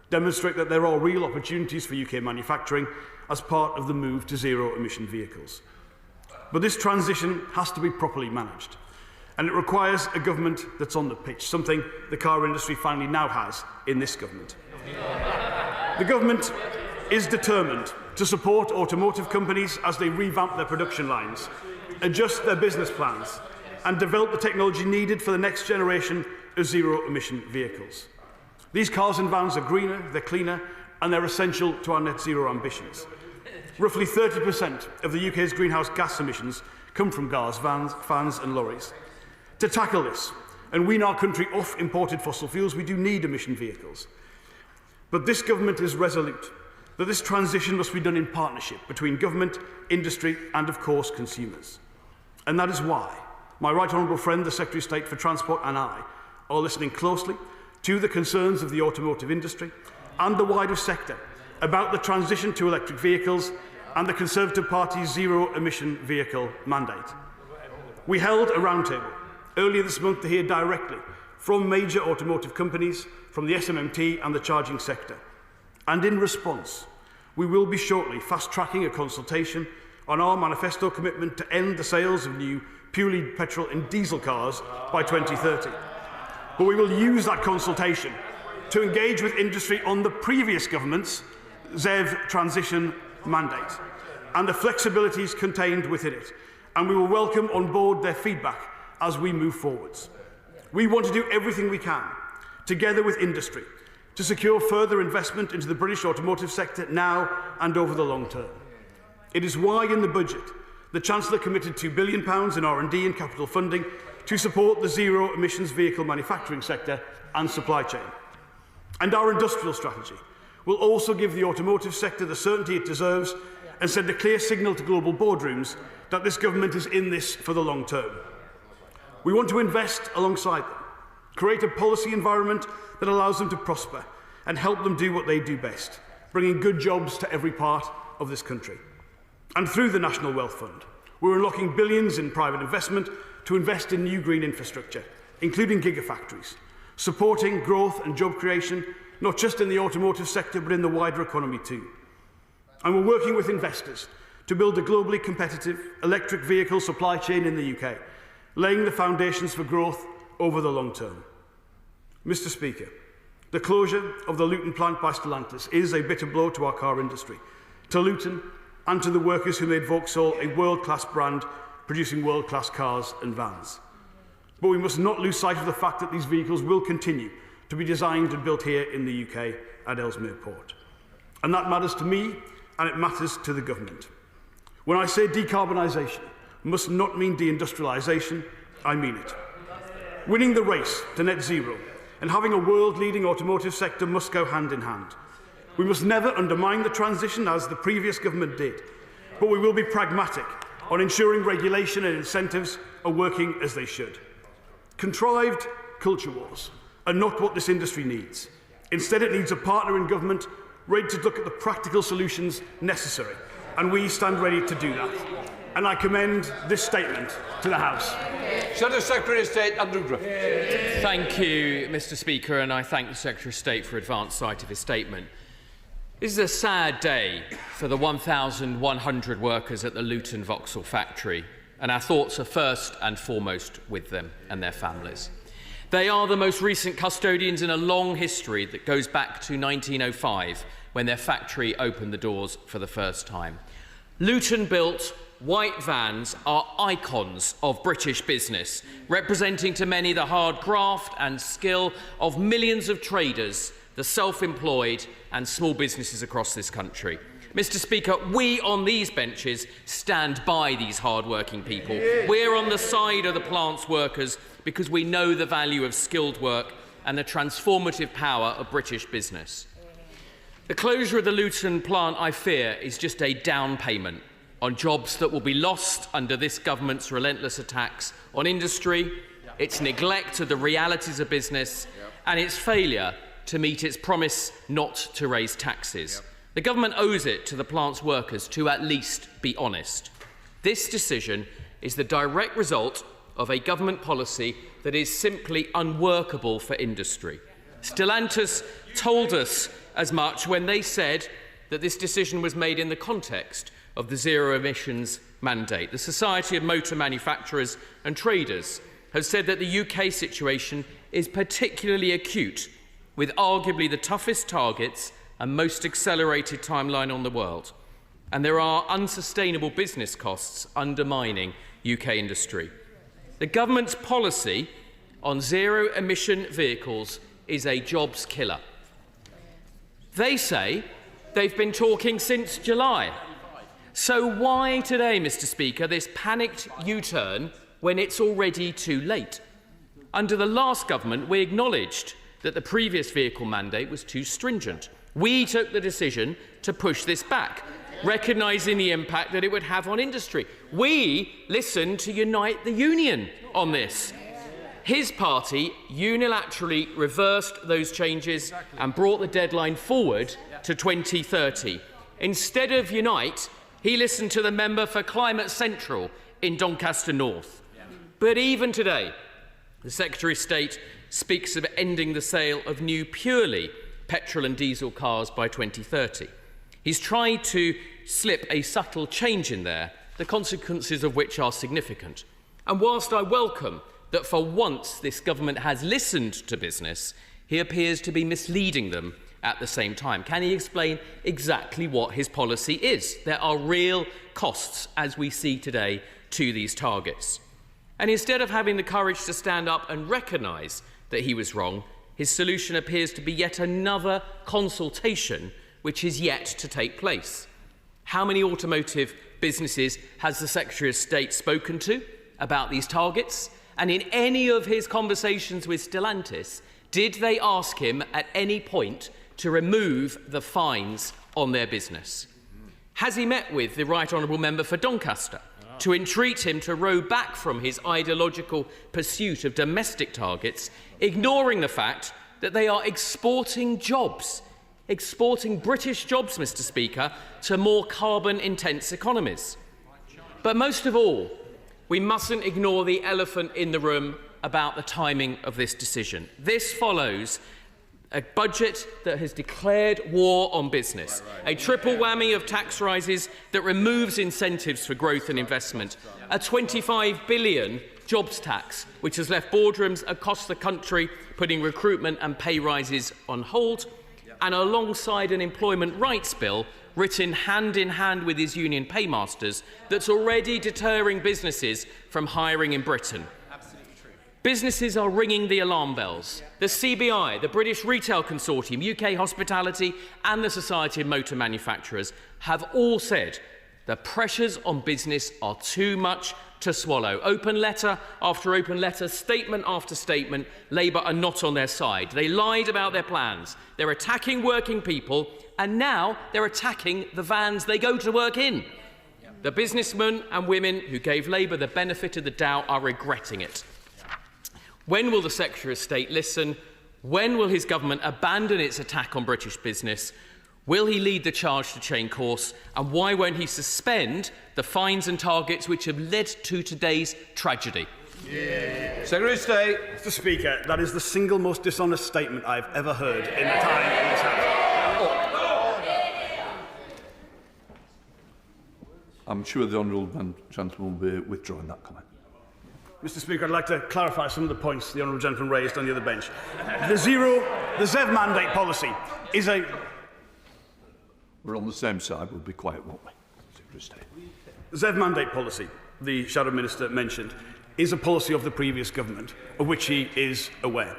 demonstrate that there are real opportunities for UK manufacturing as part of the move to zero-emission vehicles. But this transition has to be properly managed, and it requires a government that's on the pitch, something the car industry finally now has in this government. The government is determined to support automotive companies as they revamp their production lines, adjust their business plans, and develop the technology needed for the next generation of zero-emission vehicles. These cars and vans are greener, they're cleaner, and they're essential to our net zero ambitions. Roughly 30% of the UK's greenhouse gas emissions come from cars, vans and lorries. To tackle this and wean our country off imported fossil fuels, we do need emission vehicles. But this government is resolute that this transition must be done in partnership between government, industry and, of course, consumers. And that is why my right honourable friend, the Secretary of State for Transport, and I are listening closely to the concerns of the automotive industry and the wider sector about the transition to electric vehicles and the Conservative Party's zero-emission vehicle mandate. We held a roundtable earlier this month to hear directly from major automotive companies, from the SMMT and the charging sector. And in response, we will be shortly fast-tracking a consultation on our manifesto commitment to end the sales of new purely petrol and diesel cars by 2030. But we will use that consultation to engage with industry on the previous government's ZEV transition mandate and the flexibilities contained within it, and we will welcome on board their feedback as we move forwards. We want to do everything we can, together with industry, to secure further investment into the British automotive sector now and over the long term. It is why in the budget the Chancellor committed £2 billion in R&D and capital funding to support the zero-emissions vehicle manufacturing sector and supply chain. And our industrial strategy will also give the automotive sector the certainty it deserves and send a clear signal to global boardrooms that this government is in this for the long term. We want to invest alongside them, create a policy environment that allows them to prosper and help them do what they do best, bringing good jobs to every part of this country. And through the National Wealth Fund, we're unlocking billions in private investment to invest in new green infrastructure, including gigafactories, supporting growth and job creation, not just in the automotive sector, but in the wider economy too. And we're working with investors to build a globally competitive electric vehicle supply chain in the UK, laying the foundations for growth over the long term. Mr. Speaker, the closure of the Luton plant by Stellantis is a bitter blow to our car industry, to Luton and to the workers who made Vauxhall a world-class brand producing world-class cars and vans. But we must not lose sight of the fact that these vehicles will continue to be designed and built here in the UK at Ellesmere Port. And that matters to me and it matters to the government. When I say decarbonisation must not mean deindustrialisation, I mean it. Winning the race to net zero and having a world-leading automotive sector must go hand in hand. We must never undermine the transition as the previous government did, but we will be pragmatic on ensuring regulation and incentives are working as they should. Contrived culture wars are not what this industry needs. Instead, it needs a partner in government ready to look at the practical solutions necessary, and we stand ready to do that. And I commend this statement to the House. Shadow Secretary of State Andrew Griffiths. Thank you, Mr. Speaker, and I thank the Secretary of State for advance sight of his statement. This is a sad day for the 1,100 workers at the Luton Vauxhall factory, and our thoughts are first and foremost with them and their families. They are the most recent custodians in a long history that goes back to 1905, when their factory opened the doors for the first time. Luton-built white vans are icons of British business, representing to many the hard graft and skill of millions of traders, the self-employed and small businesses across this country. Mr. Speaker, we on these benches stand by these hard-working people. We're on the side of the plant's workers because we know the value of skilled work and the transformative power of British business. The closure of the Luton plant, I fear, is just a down payment on jobs that will be lost under this government's relentless attacks on industry, its neglect of the realities of business, and its failure to meet its promise not to raise taxes. The government owes it to the plant's workers to at least be honest. This decision is the direct result of a government policy that is simply unworkable for industry. Stellantis told us as much when they said that this decision was made in the context of the zero emissions mandate. The Society of Motor Manufacturers and Traders have said that the UK situation is particularly acute, with arguably the toughest targets and most accelerated timeline on the world. And there are unsustainable business costs undermining UK industry. The government's policy on zero-emission vehicles is a jobs killer. They say they've been talking since July. So why today, Mr. Speaker, this panicked U-turn when it's already too late? Under the last government, we acknowledged that the previous vehicle mandate was too stringent. We took the decision to push this back, recognising the impact that it would have on industry. We listened to Unite the Union on this. His party unilaterally reversed those changes and brought the deadline forward to 2030. Instead of Unite, he listened to the member for Climate Central in Doncaster North. But even today, the Secretary of State speaks of ending the sale of new purely petrol and diesel cars by 2030. He's tried to slip a subtle change in there, the consequences of which are significant. And whilst I welcome that for once this government has listened to business, he appears to be misleading them at the same time. Can he explain exactly what his policy is? There are real costs, as we see today, to these targets. And instead of having the courage to stand up and recognise that he was wrong, his solution appears to be yet another consultation which is yet to take place. How many automotive businesses has the Secretary of State spoken to about these targets? And in any of his conversations with Stellantis, did they ask him at any point to remove the fines on their business? Has he met with the Right Honourable Member for Doncaster to entreat him to row back from his ideological pursuit of domestic targets, ignoring the fact that they are exporting jobs, exporting British jobs, Mr. Speaker, to more carbon-intense economies? But most of all, we mustn't ignore the elephant in the room about the timing of this decision. This follows a budget that has declared war on business, a triple whammy of tax rises that removes incentives for growth and investment, a 25 billion jobs tax which has left boardrooms across the country putting recruitment and pay rises on hold, and alongside an employment rights bill written hand in hand with his union paymasters that's already deterring businesses from hiring in Britain. Businesses are ringing the alarm bells. The CBI, the British Retail Consortium, UK Hospitality and the Society of Motor Manufacturers have all said the pressures on business are too much to swallow. Open letter after open letter, statement after statement, Labour are not on their side. They lied about their plans. They're attacking working people, and now they're attacking the vans they go to work in. The businessmen and women who gave Labour the benefit of the doubt are regretting it. When will the Secretary of State listen? When will his government abandon its attack on British business? Will he lead the charge to change course? And why won't he suspend the fines and targets which have led to today's tragedy? Secretary of State. Mr. Speaker, that is the single most dishonest statement I've ever heard in the time in this House. I'm sure the honourable gentleman will be withdrawing that comment. Mr. Speaker, I'd like to clarify some of the points the honourable gentleman raised on the other bench. The ZEV mandate policy is a... We're on the same side. We'll be quiet, won't we? Secretary of State. The ZEV mandate policy, the Shadow Minister mentioned, is a policy of the previous government, of which he is aware.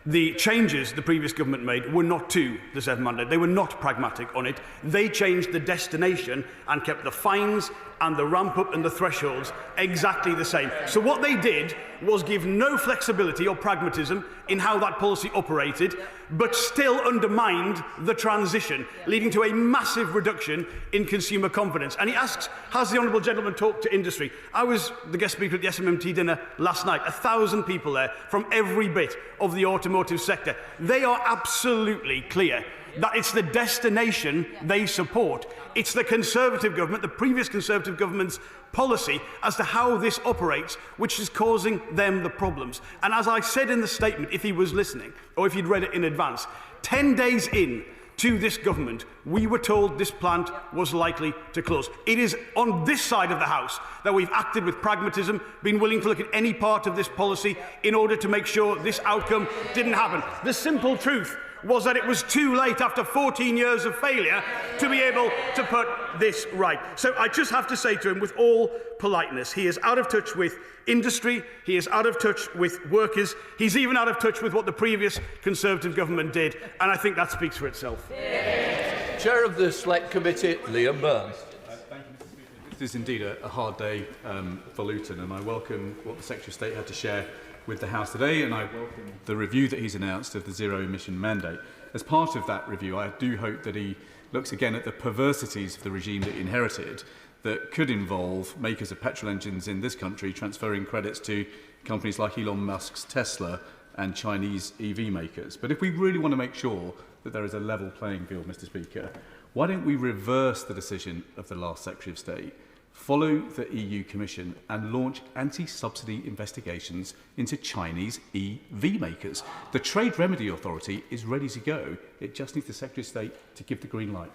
The changes the previous government made were not to the ZEV mandate. They were not pragmatic on it. They changed the destination and kept the fines and the ramp-up and the thresholds exactly the same. So what they did was give no flexibility or pragmatism in how that policy operated, but still undermined the transition, leading to a massive reduction in consumer confidence. And he asks, has the honourable gentleman talked to industry? I was the guest speaker at the SMMT dinner last night. 1,000 people there from every bit of the automotive sector. They are absolutely clear that it's the destination they support. It's the Conservative government, the previous Conservative government's policy as to how this operates, which is causing them the problems. And as I said in the statement, if he was listening, or if he'd read it in advance, 10 days in to this government, we were told this plant was likely to close. It is on this side of the House that we've acted with pragmatism, been willing to look at any part of this policy in order to make sure this outcome didn't happen. The simple truth was that it was too late after 14 years of failure to be able to put this right. So I just have to say to him, with all politeness, he is out of touch with industry, he is out of touch with workers, he's even out of touch with what the previous Conservative government did, and I think that speaks for itself. Chair of the Select Committee, Liam Burns. This is indeed a hard day for Luton, and I welcome what the Secretary of State had to share with the House today, and I welcome the review that he's announced of the zero-emission mandate. As part of that review, I do hope that he looks again at the perversities of the regime that he inherited that could involve makers of petrol engines in this country transferring credits to companies like Elon Musk's Tesla and Chinese EV makers. But if we really want to make sure that there is a level playing field, Mr. Speaker, why don't we reverse the decision of the last Secretary of State, follow the EU Commission and launch anti-subsidy investigations into Chinese EV makers? The Trade Remedy Authority is ready to go. It just needs the Secretary of State to give the green light.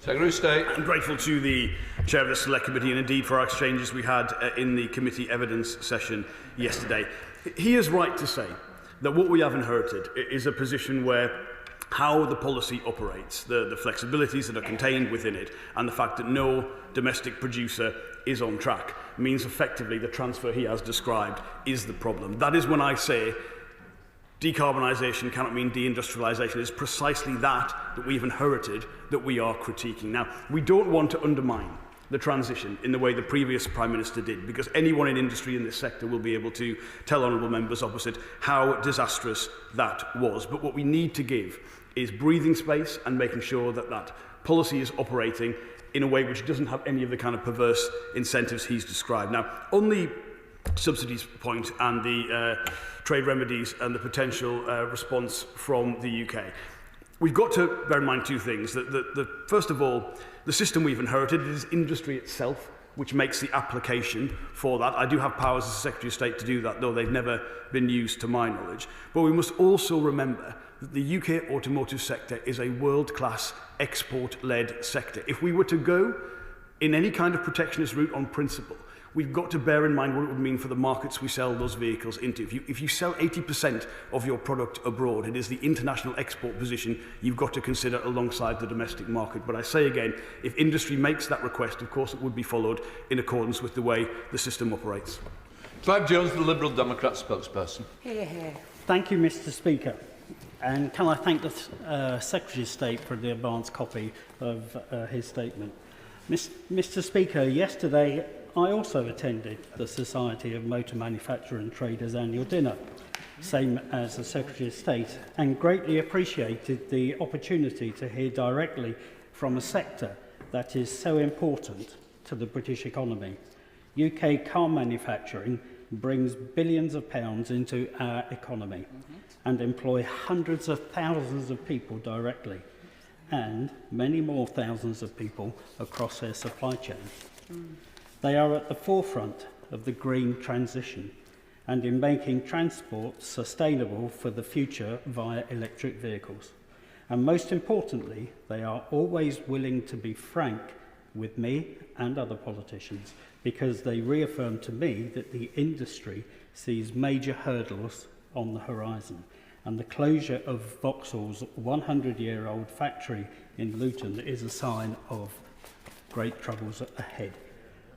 Secretary of State. I'm grateful to the Chair of the Select Committee and indeed for our exchanges we had in the committee evidence session yesterday. He is right to say that what we have inherited is a position where how the policy operates, the flexibilities that are contained within it, and the fact that no domestic producer is on track means effectively the transfer he has described is the problem. That is when I say decarbonisation cannot mean deindustrialisation. It is precisely that we've inherited that we are critiquing. Now, we don't want to undermine the transition in the way the previous Prime Minister did, because anyone in industry in this sector will be able to tell honourable members opposite how disastrous that was. But what we need to give is breathing space and making sure that that policy is operating in a way which doesn't have any of the kind of perverse incentives he's described. Now, on the subsidies point and the trade remedies and the potential response from the UK, we've got to bear in mind two things. First of all, the system we've inherited is industry itself, which makes the application for that. I do have powers as Secretary of State to do that, though they've never been used to my knowledge. But we must also remember that the UK automotive sector is a world-class export-led sector. If we were to go in any kind of protectionist route on principle, we've got to bear in mind what it would mean for the markets we sell those vehicles into. If you sell 80% of your product abroad, it is the international export position you've got to consider alongside the domestic market. But I say again, if industry makes that request, of course it would be followed in accordance with the way the system operates. Clive Jones, the Liberal Democrat spokesperson. Thank you, Mr. Speaker. And can I thank the Secretary of State for the advance copy of his statement. Mr. Speaker, yesterday I also attended the Society of Motor Manufacturer and Traders annual dinner, same as the Secretary of State, and greatly appreciated the opportunity to hear directly from a sector that is so important to the British economy. UK car manufacturing brings billions of pounds into our economy and employ hundreds of thousands of people directly and many more thousands of people across their supply chain. They are at the forefront of the green transition and in making transport sustainable for the future via electric vehicles. And most importantly, they are always willing to be frank with me and other politicians because they reaffirm to me that the industry sees major hurdles on the horizon. And the closure of Vauxhall's 100-year-old factory in Luton is a sign of great troubles ahead.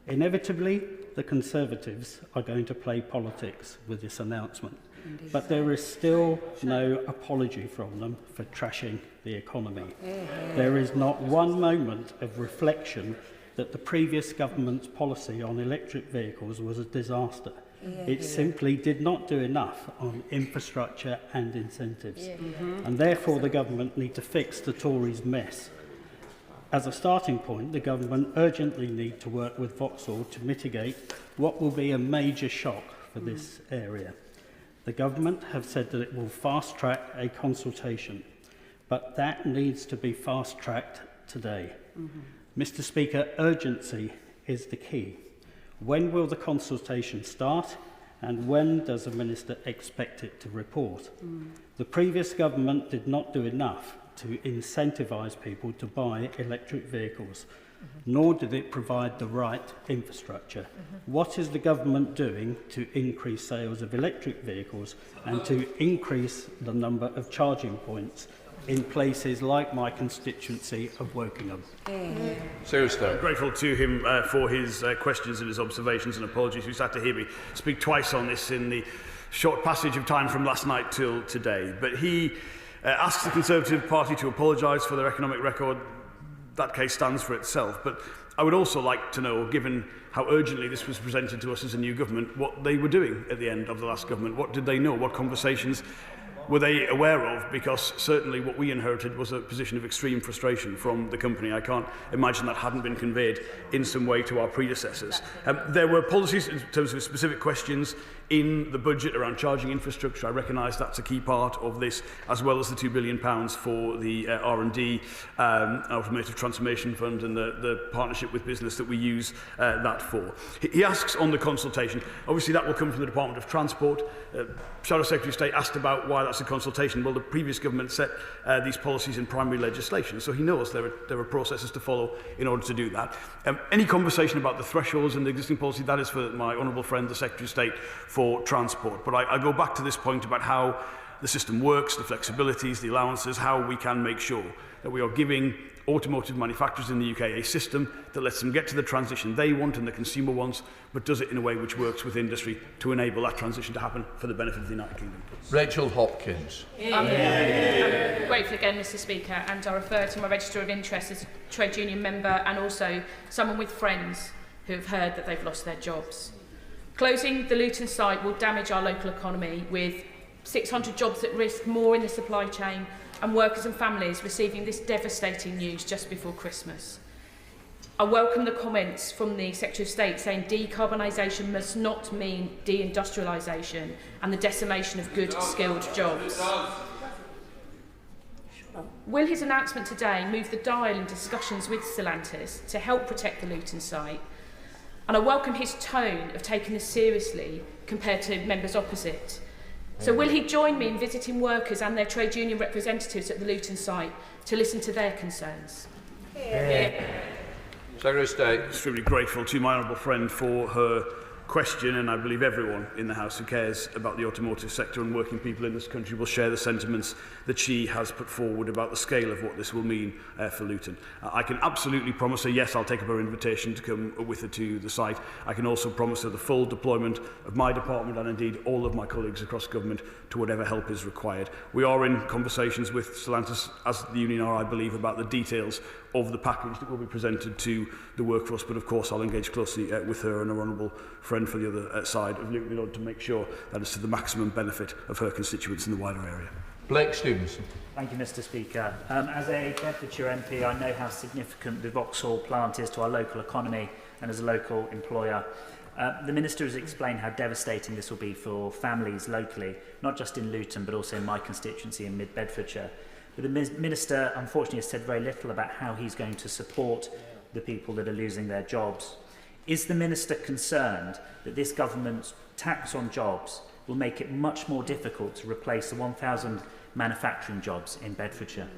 Inevitably, the Conservatives are going to play politics with this announcement, but there is still no apology from them for trashing the economy. There is not one moment of reflection that the previous government's policy on electric vehicles was a disaster. It simply did not do enough on infrastructure and incentives, and therefore the government need to fix the Tories' mess. As a starting point, the government urgently need to work with Vauxhall to mitigate what will be a major shock for this area. The government have said that it will fast-track a consultation, but that needs to be fast-tracked today. Mr. Speaker, urgency is the key. When will the consultation start, and when does the Minister expect it to report? The previous government did not do enough to incentivise people to buy electric vehicles, nor did it provide the right infrastructure. What is the government doing to increase sales of electric vehicles and to increase the number of charging points in places like my constituency of Wokingham? Seriously. I'm grateful to him for his questions and his observations, and apologies. He's had to hear me speak twice on this in the short passage of time from last night till today. But he asks the Conservative Party to apologise for their economic record. That case stands for itself. But I would also like to know, given how urgently this was presented to us as a new government, what they were doing at the end of the last government. What did they know? What conversations were they aware of? Because certainly what we inherited was a position of extreme frustration from the company. I can't imagine that hadn't been conveyed in some way to our predecessors. There were policies in terms of specific questions in the budget around charging infrastructure. I recognise that's a key part of this, as well as the £2 billion for the R&D Automotive Transformation Fund and the partnership with business that we use that for. He asks on the consultation, obviously that will come from the Department of Transport. Shadow Secretary of State asked about why that's a consultation. Well, the previous government set these policies in primary legislation, so he knows there are processes to follow in order to do that. Any conversation about the thresholds and the existing policy, that is for my honourable friend, the Secretary of State for Transport. But I go back to this point about how the system works, the flexibilities, the allowances, how we can make sure that we are giving automotive manufacturers in the UK a system that lets them get to the transition they want and the consumer wants, but does it in a way which works with industry to enable that transition to happen for the benefit of the United Kingdom. Rachel Hopkins. I'm grateful again, Mr. Speaker, and I refer to my register of interest as a trade union member and also someone with friends who have heard that they've lost their jobs. Closing the Luton site will damage our local economy, with 600 jobs at risk, more in the supply chain, and workers and families receiving this devastating news just before Christmas. I welcome the comments from the Secretary of State saying decarbonisation must not mean deindustrialisation and the decimation of good, skilled jobs. Will his announcement today move the dial in discussions with Stellantis to help protect the Luton site? And I welcome his tone of taking this seriously compared to members opposite. So will he join me in visiting workers and their trade union representatives at the Luton site to listen to their concerns? Secretary of State. Extremely grateful to my honourable friend for her question, and I believe everyone in the House who cares about the automotive sector and working people in this country will share the sentiments that she has put forward about the scale of what this will mean for Luton. I can absolutely promise her, yes, I'll take up her invitation to come with her to the site. I can also promise her the full deployment of my department and indeed all of my colleagues across government to whatever help is required. We are in conversations with Stellantis, as the union are, I believe, about the details of the package that will be presented to the workforce, but of course I'll engage closely with her and her honourable friend for the other side of Luton in order to make sure that it's to the maximum benefit of her constituents in the wider area. Blake Stevenson. Thank you, Mr. Speaker. As a Bedfordshire MP, I know how significant the Vauxhall plant is to our local economy and as a local employer. The Minister has explained how devastating this will be for families locally, not just in Luton, but also in my constituency in mid-Bedfordshire. But the Minister, unfortunately, has said very little about how he's going to support the people that are losing their jobs. Is the Minister concerned that this government's tax on jobs will make it much more difficult to replace the 1,000 manufacturing jobs in Bedfordshire?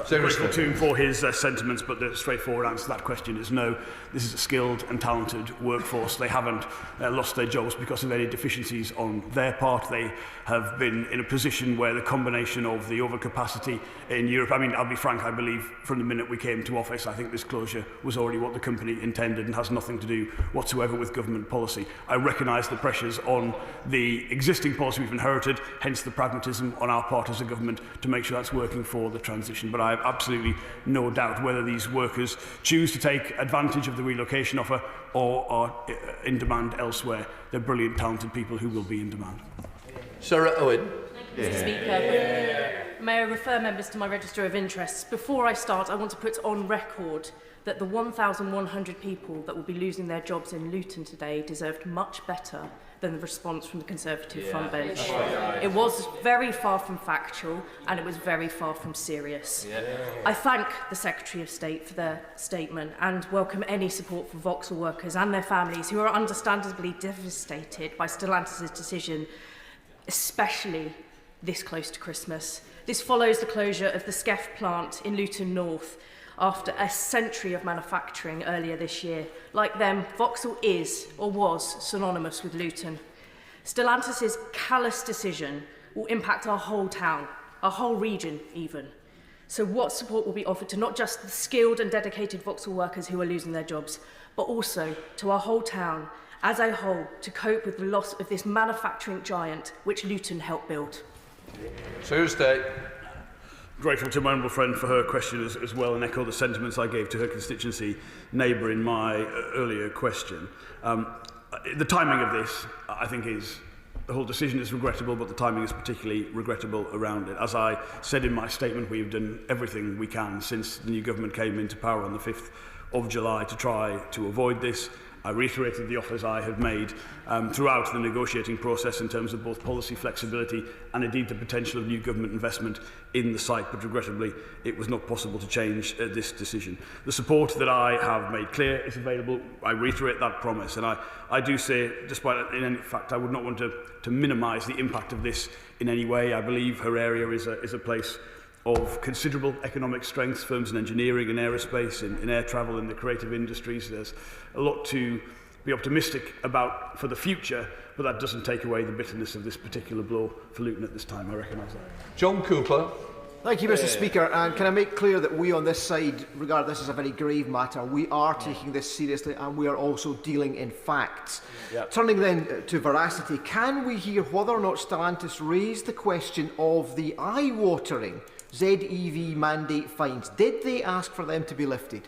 Grateful to him for his sentiments, but the straightforward answer to that question is no. This is a skilled and talented workforce. They haven't lost their jobs because of any deficiencies on their part. They have been in a position where the combination of the overcapacity in Europe, I mean, I'll be frank, I believe from the minute we came to office, I think this closure was already what the company intended and has nothing to do whatsoever with government policy. I recognise the pressures on the existing policy we've inherited, hence the pragmatism on our part as a government to make sure that's working for the transition. But I have absolutely no doubt whether these workers choose to take advantage of the relocation offer or are in demand elsewhere. They're brilliant, talented people who will be in demand. Sarah Owen. Mr. Speaker, may I refer members to my register of interests. Before I start, I want to put on record that the 1,100 people that will be losing their jobs in Luton today deserved much better than the response from the Conservative front bench. It was very far from factual and it was very far from serious. I thank the Secretary of State for their statement and welcome any support for Vauxhall workers and their families who are understandably devastated by Stellantis' decision, especially this close to Christmas. This follows the closure of the Skeff plant in Luton North after a century of manufacturing earlier this year. Like them, Vauxhall is, or was, synonymous with Luton. Stellantis' callous decision will impact our whole town, our whole region even. So what support will be offered to not just the skilled and dedicated Vauxhall workers who are losing their jobs, but also to our whole town as a whole to cope with the loss of this manufacturing giant which Luton helped build? Secretary of State. Grateful to my honourable friend for her question as well, and echo the sentiments I gave to her constituency neighbour in my earlier question. The timing of this, I think, the whole decision is regrettable, but the timing is particularly regrettable around it. As I said in my statement, we've done everything we can since the new government came into power on the 5th of July to try to avoid this. I reiterated the offers I had made throughout the negotiating process in terms of both policy flexibility and indeed the potential of new government investment in the site, but regrettably it was not possible to change this decision. The support that I have made clear is available. I reiterate that promise, and I do say, despite in fact I would not want to minimise the impact of this in any way. I believe her area is a place of considerable economic strength, firms in engineering and aerospace, in air travel, in the creative industries. There's a lot to be optimistic about for the future, but that doesn't take away the bitterness of this particular blow for Luton at this time. I recognise that. John Cooper. Thank you, Mr. Speaker. And can I make clear that we on this side regard this as a very grave matter? We are taking this seriously, and we are also dealing in facts. Yep. Turning then to veracity, can we hear whether or not Stellantis raised the question of the eye-watering ZEV mandate fines? Did they ask for them to be lifted?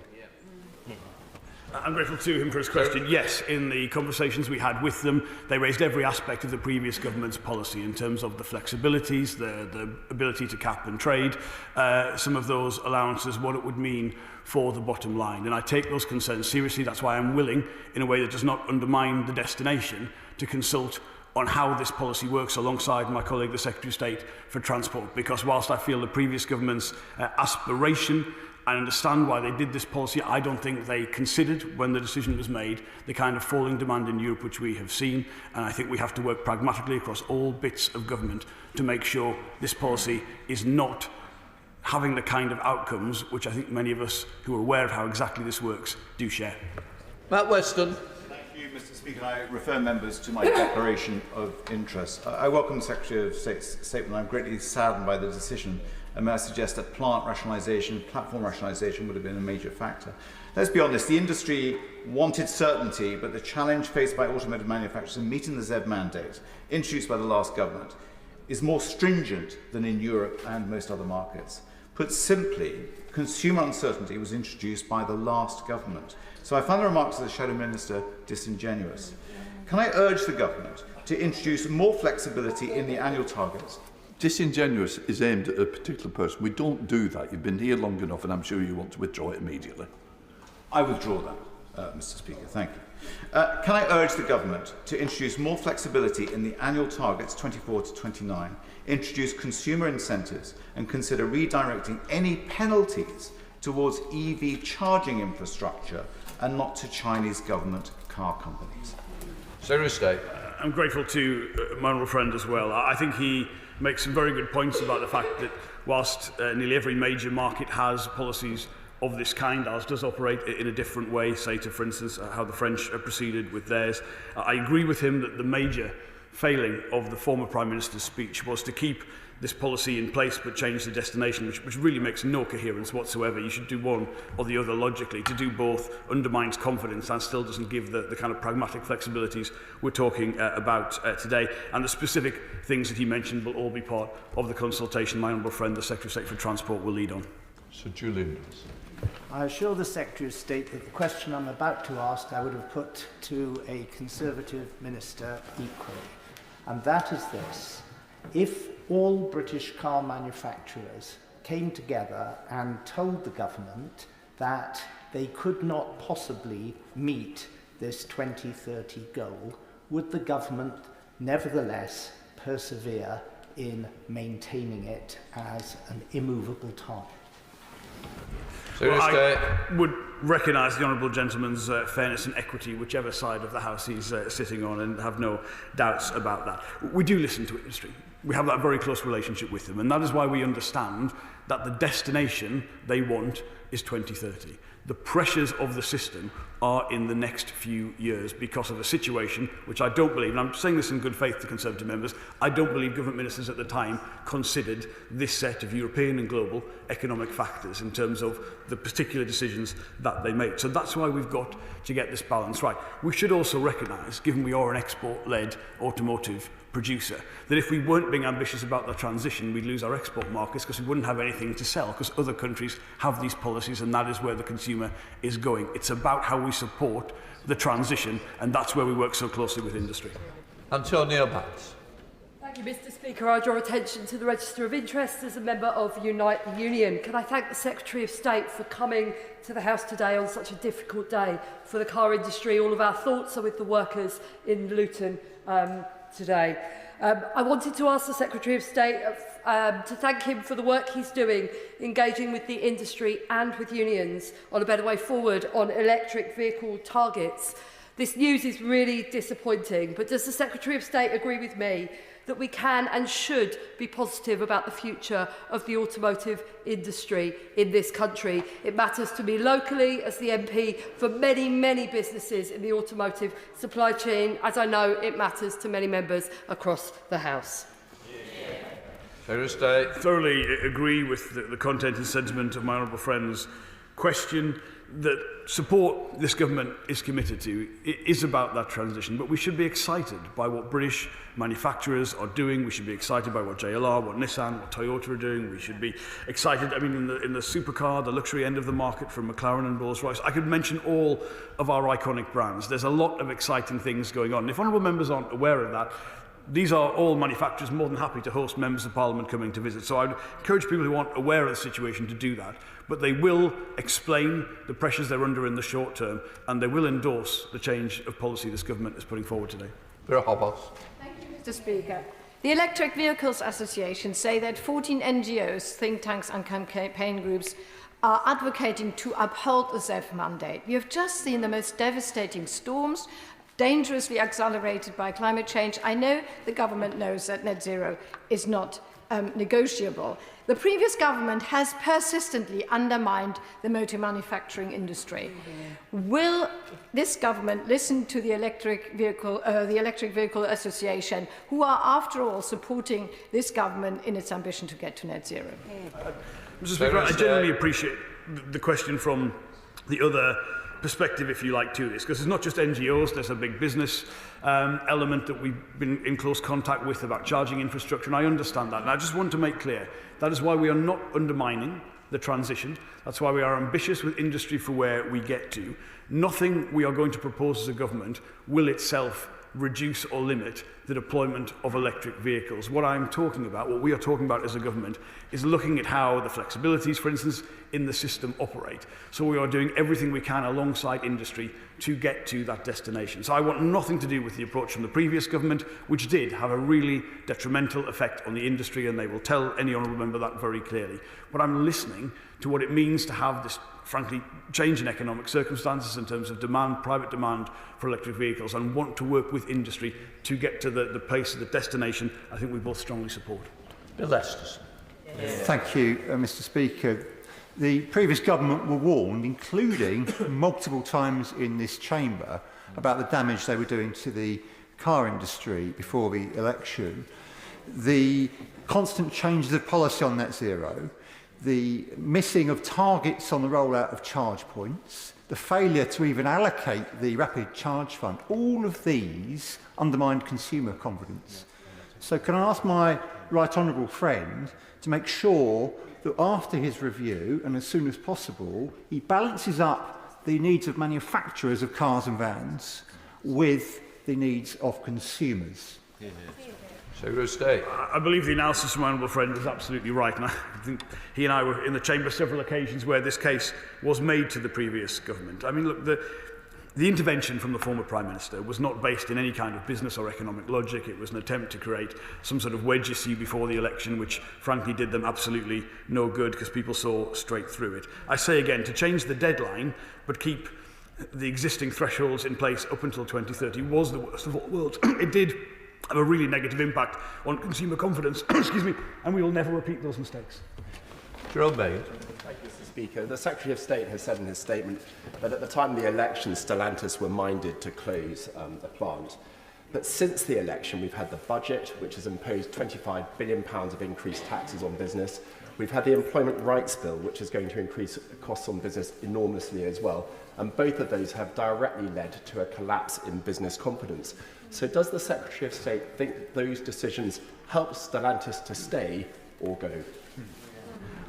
I'm grateful to him for his question. Yes, in the conversations we had with them, they raised every aspect of the previous government's policy in terms of the flexibilities, the ability to cap and trade, some of those allowances, what it would mean for the bottom line. And I take those concerns seriously. That's why I'm willing, in a way that does not undermine the destination, to consult on how this policy works alongside my colleague, the Secretary of State for Transport. Because whilst I feel the previous government's aspiration, I understand why they did this policy, I don't think they considered, when the decision was made, the kind of falling demand in Europe which we have seen. And I think we have to work pragmatically across all bits of government to make sure this policy is not having the kind of outcomes which I think many of us who are aware of how exactly this works do share. Matt Weston. Mr. Speaker, I refer members to my declaration of interest. I welcome the Secretary of State's statement. I'm greatly saddened by the decision, and may I suggest that plant rationalisation, platform rationalisation would have been a major factor. Let's be honest, the industry wanted certainty, but the challenge faced by automotive manufacturers in meeting the ZEV mandate, introduced by the last government, is more stringent than in Europe and most other markets. Put simply, consumer uncertainty was introduced by the last government. So I found the remarks of the Shadow Minister disingenuous. Can I urge the government to introduce more flexibility in the annual targets? Disingenuous is aimed at a particular person. We don't do that. You've been here long enough, and I'm sure you want to withdraw it immediately. I withdraw that, Mr. Speaker. Thank you. Can I urge the government to introduce more flexibility in the annual targets 24 to 29, introduce consumer incentives, and consider redirecting any penalties towards EV charging infrastructure and not to Chinese government car companies? Secretary of State. I'm grateful to my honourable friend as well. I think he makes some very good points about the fact that whilst nearly every major market has policies of this kind, ours does operate in a different way, say to, for instance, how the French proceeded with theirs. I agree with him that the major failing of the former Prime Minister's speech was to keep this policy in place but change the destination, which really makes no coherence whatsoever. You should do one or the other logically. To do both undermines confidence and still doesn't give the kind of pragmatic flexibilities we're talking about today. And the specific things that he mentioned will all be part of the consultation my honourable friend, the Secretary of State for Transport, will lead on. Sir Julian. I assure the Secretary of State that the question I'm about to ask I would have put to a Conservative minister equally. And that is this. If all British car manufacturers came together and told the government that they could not possibly meet this 2030 goal, would the government nevertheless persevere in maintaining it as an immovable target? Well, I would recognise the honourable gentleman's fairness and equity, whichever side of the House he's sitting on, and have no doubts about that. We do listen to industry. we have that very close relationship with them, and that is why we understand that the destination they want is 2030. The pressures of the system are in the next few years because of a situation which I don't believe, and I'm saying this in good faith to Conservative members, I don't believe government ministers at the time considered this set of European and global economic factors in terms of the particular decisions that they made. So that's why we've got to get this balance right. We should also recognise, given we are an export-led automotive producer, that if we weren't being ambitious about the transition, we'd lose our export markets because we wouldn't have anything to sell because other countries have these policies, and that is where the consumer is going. It's about how we support the transition, and that's where we work so closely with industry. Antonio Batts. Thank you, Mr. Speaker. I draw attention to the Register of Interest as a member of Unite the Union. Can I thank the Secretary of State for coming to the House today on such a difficult day for the car industry. All of our thoughts are with the workers in Luton today. I wanted to ask the Secretary of State to thank him for the work he's doing, engaging with the industry and with unions on a better way forward on electric vehicle targets. This news is really disappointing, but does the Secretary of State agree with me that we can and should be positive about the future of the automotive industry in this country? It matters to me locally as the MP for many, many businesses in the automotive supply chain, as I know it matters to many members across the House. I thoroughly agree with the content and sentiment of my honourable friend's question. That support this government is committed to is about that transition, but we should be excited by what British manufacturers are doing. We should be excited by what JLR, what Nissan, what Toyota are doing. We should be excited, I mean, in the supercar, the luxury end of the market from McLaren and Rolls-Royce. I could mention all of our iconic brands. There's a lot of exciting things going on. And if honourable members aren't aware of that, these are all manufacturers more than happy to host members of Parliament coming to visit. So I'd encourage people who aren't aware of the situation to do that. But they will explain the pressures they're under in the short term, and they will endorse the change of policy this government is putting forward today. Thank you, Mr. Speaker. The Electric Vehicles Association say that 14 NGOs, think tanks and campaign groups are advocating to uphold the ZEV mandate. We have just seen the most devastating storms, dangerously accelerated by climate change. I know the government knows that net zero is not negotiable. The previous government has persistently undermined the motor manufacturing industry. Will this government listen to the Electric Vehicle Association, who are, after all, supporting this government in its ambition to get to net zero? Mr. Speaker, I genuinely appreciate the question from the other perspective, if you like, to this, because it's not just NGOs, there's a big business element that we've been in close contact with about charging infrastructure, and I understand that. And I just want to make clear, that is why we are not undermining the transition. That's why we are ambitious with industry for where we get to. Nothing we are going to propose as a government will itself reduce or limit the deployment of electric vehicles. What I'm talking about, what we are talking about as a government, is looking at how the flexibilities, for instance, in the system operate. So we are doing everything we can alongside industry to get to that destination. So I want nothing to do with the approach from the previous government, which did have a really detrimental effect on the industry, and they will tell any honourable member that very clearly. But I'm listening to what it means to have this, frankly, change in economic circumstances in terms of demand, private demand for electric vehicles, and want to work with industry to get to the place, the destination I think we both strongly support. Bill Estes. Thank you, Mr. Speaker. The previous government were warned, including multiple times in this chamber, about the damage they were doing to the car industry before the election. The constant changes of policy on net zero, the missing of targets on the rollout of charge points, the failure to even allocate the rapid charge fund, all of these undermined consumer confidence. So can I ask my right honourable friend to make sure that after his review, and as soon as possible, he balances up the needs of manufacturers of cars and vans with the needs of consumers? I believe the analysis of my honourable friend is absolutely right, and I think he and I were in the chamber several occasions where this case was made to the previous government. I mean, look, the intervention from the former Prime Minister was not based in any kind of business or economic logic. It was an attempt to create some sort of wedge issue before the election, which frankly did them absolutely no good because people saw straight through it. I say again, to change the deadline but keep the existing thresholds in place up until 2030 was the worst of all worlds. It did have a really negative impact on consumer confidence, excuse me, and we will never repeat those mistakes. Jerome Baird. Thank you, Mr. Speaker. The Secretary of State has said in his statement that at the time of the election, Stellantis were minded to close the plant. But since the election, we've had the budget, which has imposed £25 billion of increased taxes on business. We've had the Employment Rights Bill, which is going to increase costs on business enormously as well. And both of those have directly led to a collapse in business confidence. So does the Secretary of State think those decisions help Stellantis to stay or go?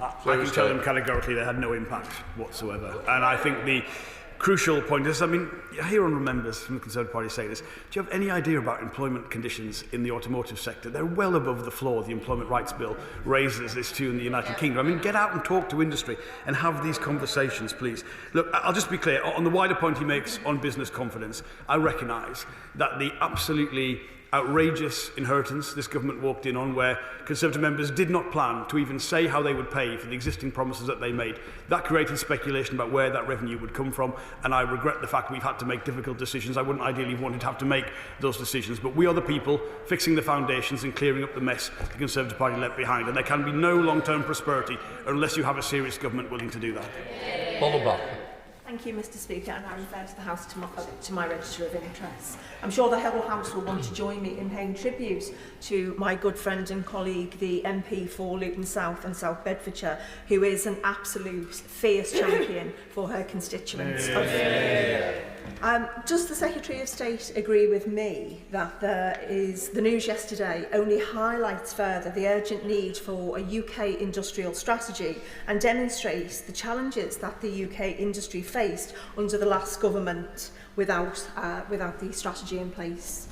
I can tell them categorically they had no impact whatsoever. And I think the crucial point is, I mean, I hear honourable members from the Conservative Party say this. Do you have any idea about employment conditions in the automotive sector? They're well above the floor the Employment Rights Bill raises this to in the United Kingdom. I mean, get out and talk to industry and have these conversations, please. Look, I'll just be clear. On the wider point he makes on business confidence, I recognise that the absolutely outrageous inheritance this government walked in on, where Conservative members did not plan to even say how they would pay for the existing promises that they made. That created speculation about where that revenue would come from, and I regret the fact we've had to make difficult decisions. I wouldn't ideally want to have to make those decisions, but we are the people fixing the foundations and clearing up the mess the Conservative Party left behind, and there can be no long-term prosperity unless you have a serious government willing to do that. Thank you, Mr. Speaker, and I refer to the House to my register of interests. I'm sure the whole House will want to join me in paying tribute to my good friend and colleague, the MP for Luton South and South Bedfordshire, who is an absolute fierce champion for her constituents. Does the Secretary of State agree with me that the news yesterday only highlights further the urgent need for a UK industrial strategy and demonstrates the challenges that the UK industry faced under the last government without the strategy in place?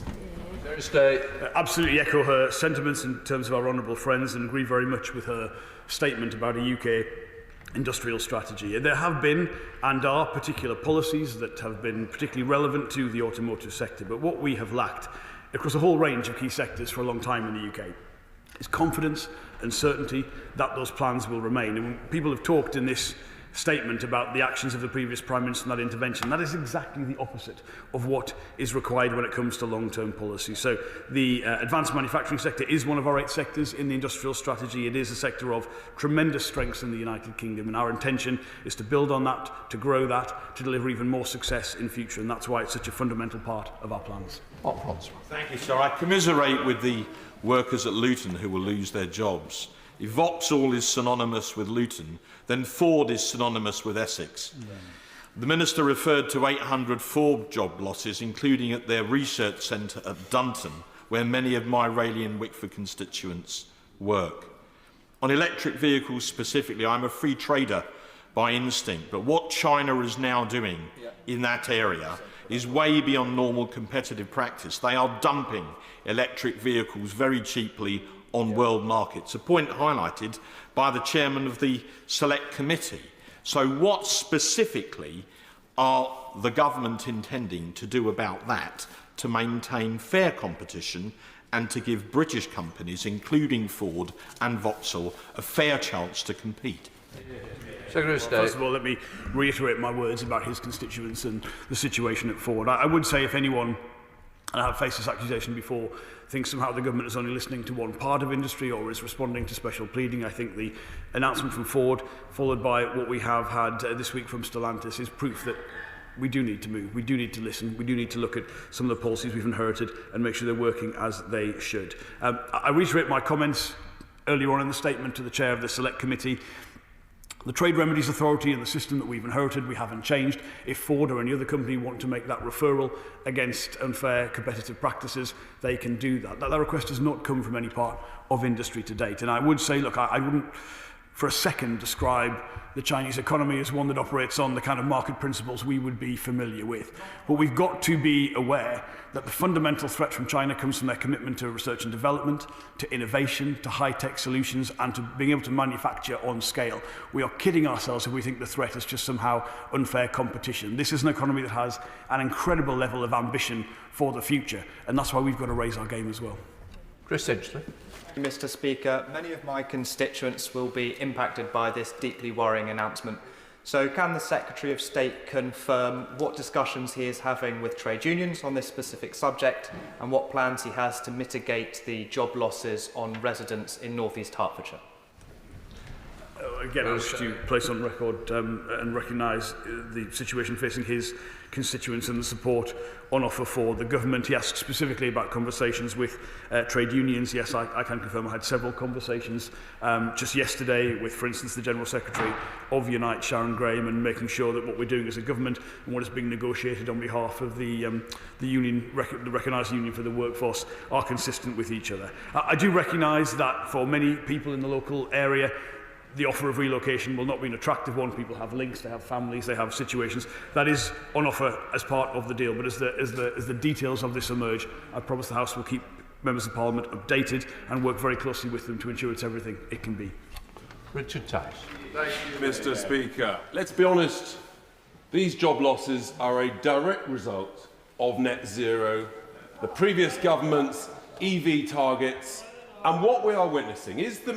Absolutely echo her sentiments in terms of our honourable friends, and agree very much with her statement about a UK industrial strategy. There have been and are particular policies that have been particularly relevant to the automotive sector, but what we have lacked across a whole range of key sectors for a long time in the UK is confidence and certainty that those plans will remain. And people have talked in this statement about the actions of the previous Prime Minister and that intervention. That is exactly the opposite of what is required when it comes to long-term policy. So the advanced manufacturing sector is one of our 8 sectors in the industrial strategy. It is a sector of tremendous strengths in the United Kingdom, and our intention is to build on that, to grow that, to deliver even more success in future, and that's why it's such a fundamental part of our plans. Thank you, sir. I commiserate with the workers at Luton who will lose their jobs. If Vauxhall is synonymous with Luton, then Ford is synonymous with Essex. The Minister referred to 800 Ford job losses, including at their research centre at Dunton, where many of my Rayleigh and Wickford constituents work. On electric vehicles specifically, I'm a free trader by instinct, but what China is now doing in that area is way beyond normal competitive practice. They are dumping electric vehicles very cheaply on world markets, a point highlighted by the chairman of the Select Committee. So what specifically are the government intending to do about that to maintain fair competition and to give British companies, including Ford and Vauxhall, a fair chance to compete? Secretary of State. First of all, let me reiterate my words about his constituents and the situation at Ford. I would say if anyone, and I have faced this accusation before, thinks somehow the government is only listening to one part of industry or is responding to special pleading, I think the announcement from Ford, followed by what we have had this week from Stellantis, is proof that we do need to move, we do need to listen, we do need to look at some of the policies we've inherited and make sure they're working as they should. I reiterate my comments earlier on in the statement to the chair of the Select Committee. The Trade Remedies Authority and the system that we've inherited, we haven't changed. If Ford or any other company want to make that referral against unfair competitive practices, they can do that. That request has not come from any part of industry to date. And I would say, look, I wouldn't for a second describe the Chinese economy as one that operates on the kind of market principles we would be familiar with. But we've got to be aware that the fundamental threat from China comes from their commitment to research and development, to innovation, to high-tech solutions, and to being able to manufacture on scale. We are kidding ourselves if we think the threat is just somehow unfair competition. This is an economy that has an incredible level of ambition for the future, and that's why we've got to raise our game as well. Chris Edgley. Mr. Speaker, many of my constituents will be impacted by this deeply worrying announcement. So can the Secretary of State confirm what discussions he is having with trade unions on this specific subject and what plans he has to mitigate the job losses on residents in North East Hertfordshire? Again, I wish to place on record and recognise the situation facing his constituents and the support on offer for the government. He asked specifically about conversations with trade unions. Yes, I can confirm I had several conversations just yesterday with, for instance, the General Secretary of Unite, Sharon Graham, and making sure that what we're doing as a government and what is being negotiated on behalf of the union, the recognised union for the workforce, are consistent with each other. I do recognise that for many people in the local area, the offer of relocation will not be an attractive one. People have links, they have families, they have situations. That is on offer as part of the deal. But as the details of this emerge, I promise the House will keep members of Parliament updated and work very closely with them to ensure it's everything it can be. Richard Tice. Thank you, Mr. Speaker. Let's be honest, these job losses are a direct result of net zero, the previous government's EV targets, and what we are witnessing. Is the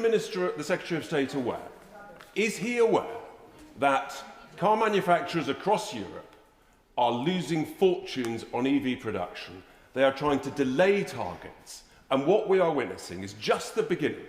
Secretary of State aware? Is he aware that car manufacturers across Europe are losing fortunes on EV production? They are trying to delay targets. And what we are witnessing is just the beginning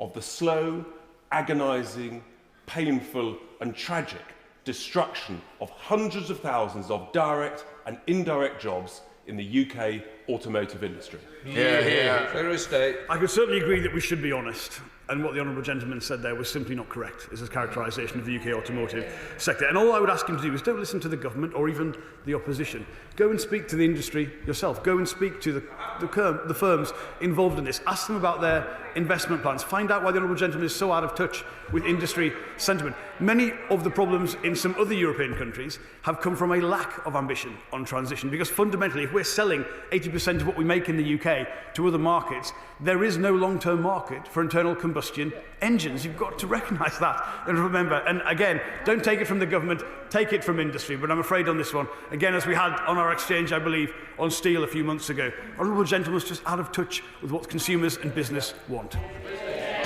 of the slow, agonising, painful and tragic destruction of hundreds of thousands of direct and indirect jobs in the UK automotive industry. Secretary of State. I can certainly agree that we should be honest, and what the honourable gentleman said there was simply not correct, is his characterisation of the UK automotive sector. And all I would ask him to do is don't listen to the government or even the opposition. Go and speak to the industry yourself. Go and speak to the firms involved in this. Ask them about their investment plans. Find out why the honourable gentleman is so out of touch with industry sentiment. Many of the problems in some other European countries have come from a lack of ambition on transition, because fundamentally, if we're selling 80% of what we make in the UK to other markets, there is no long-term market for internal combustion engines. You've got to recognise that and remember. And again, don't take it from the government, take it from industry. But I'm afraid on this one, again, as we had on our exchange, I believe, on steel a few months ago, honourable gentleman's just out of touch with what consumers and business want.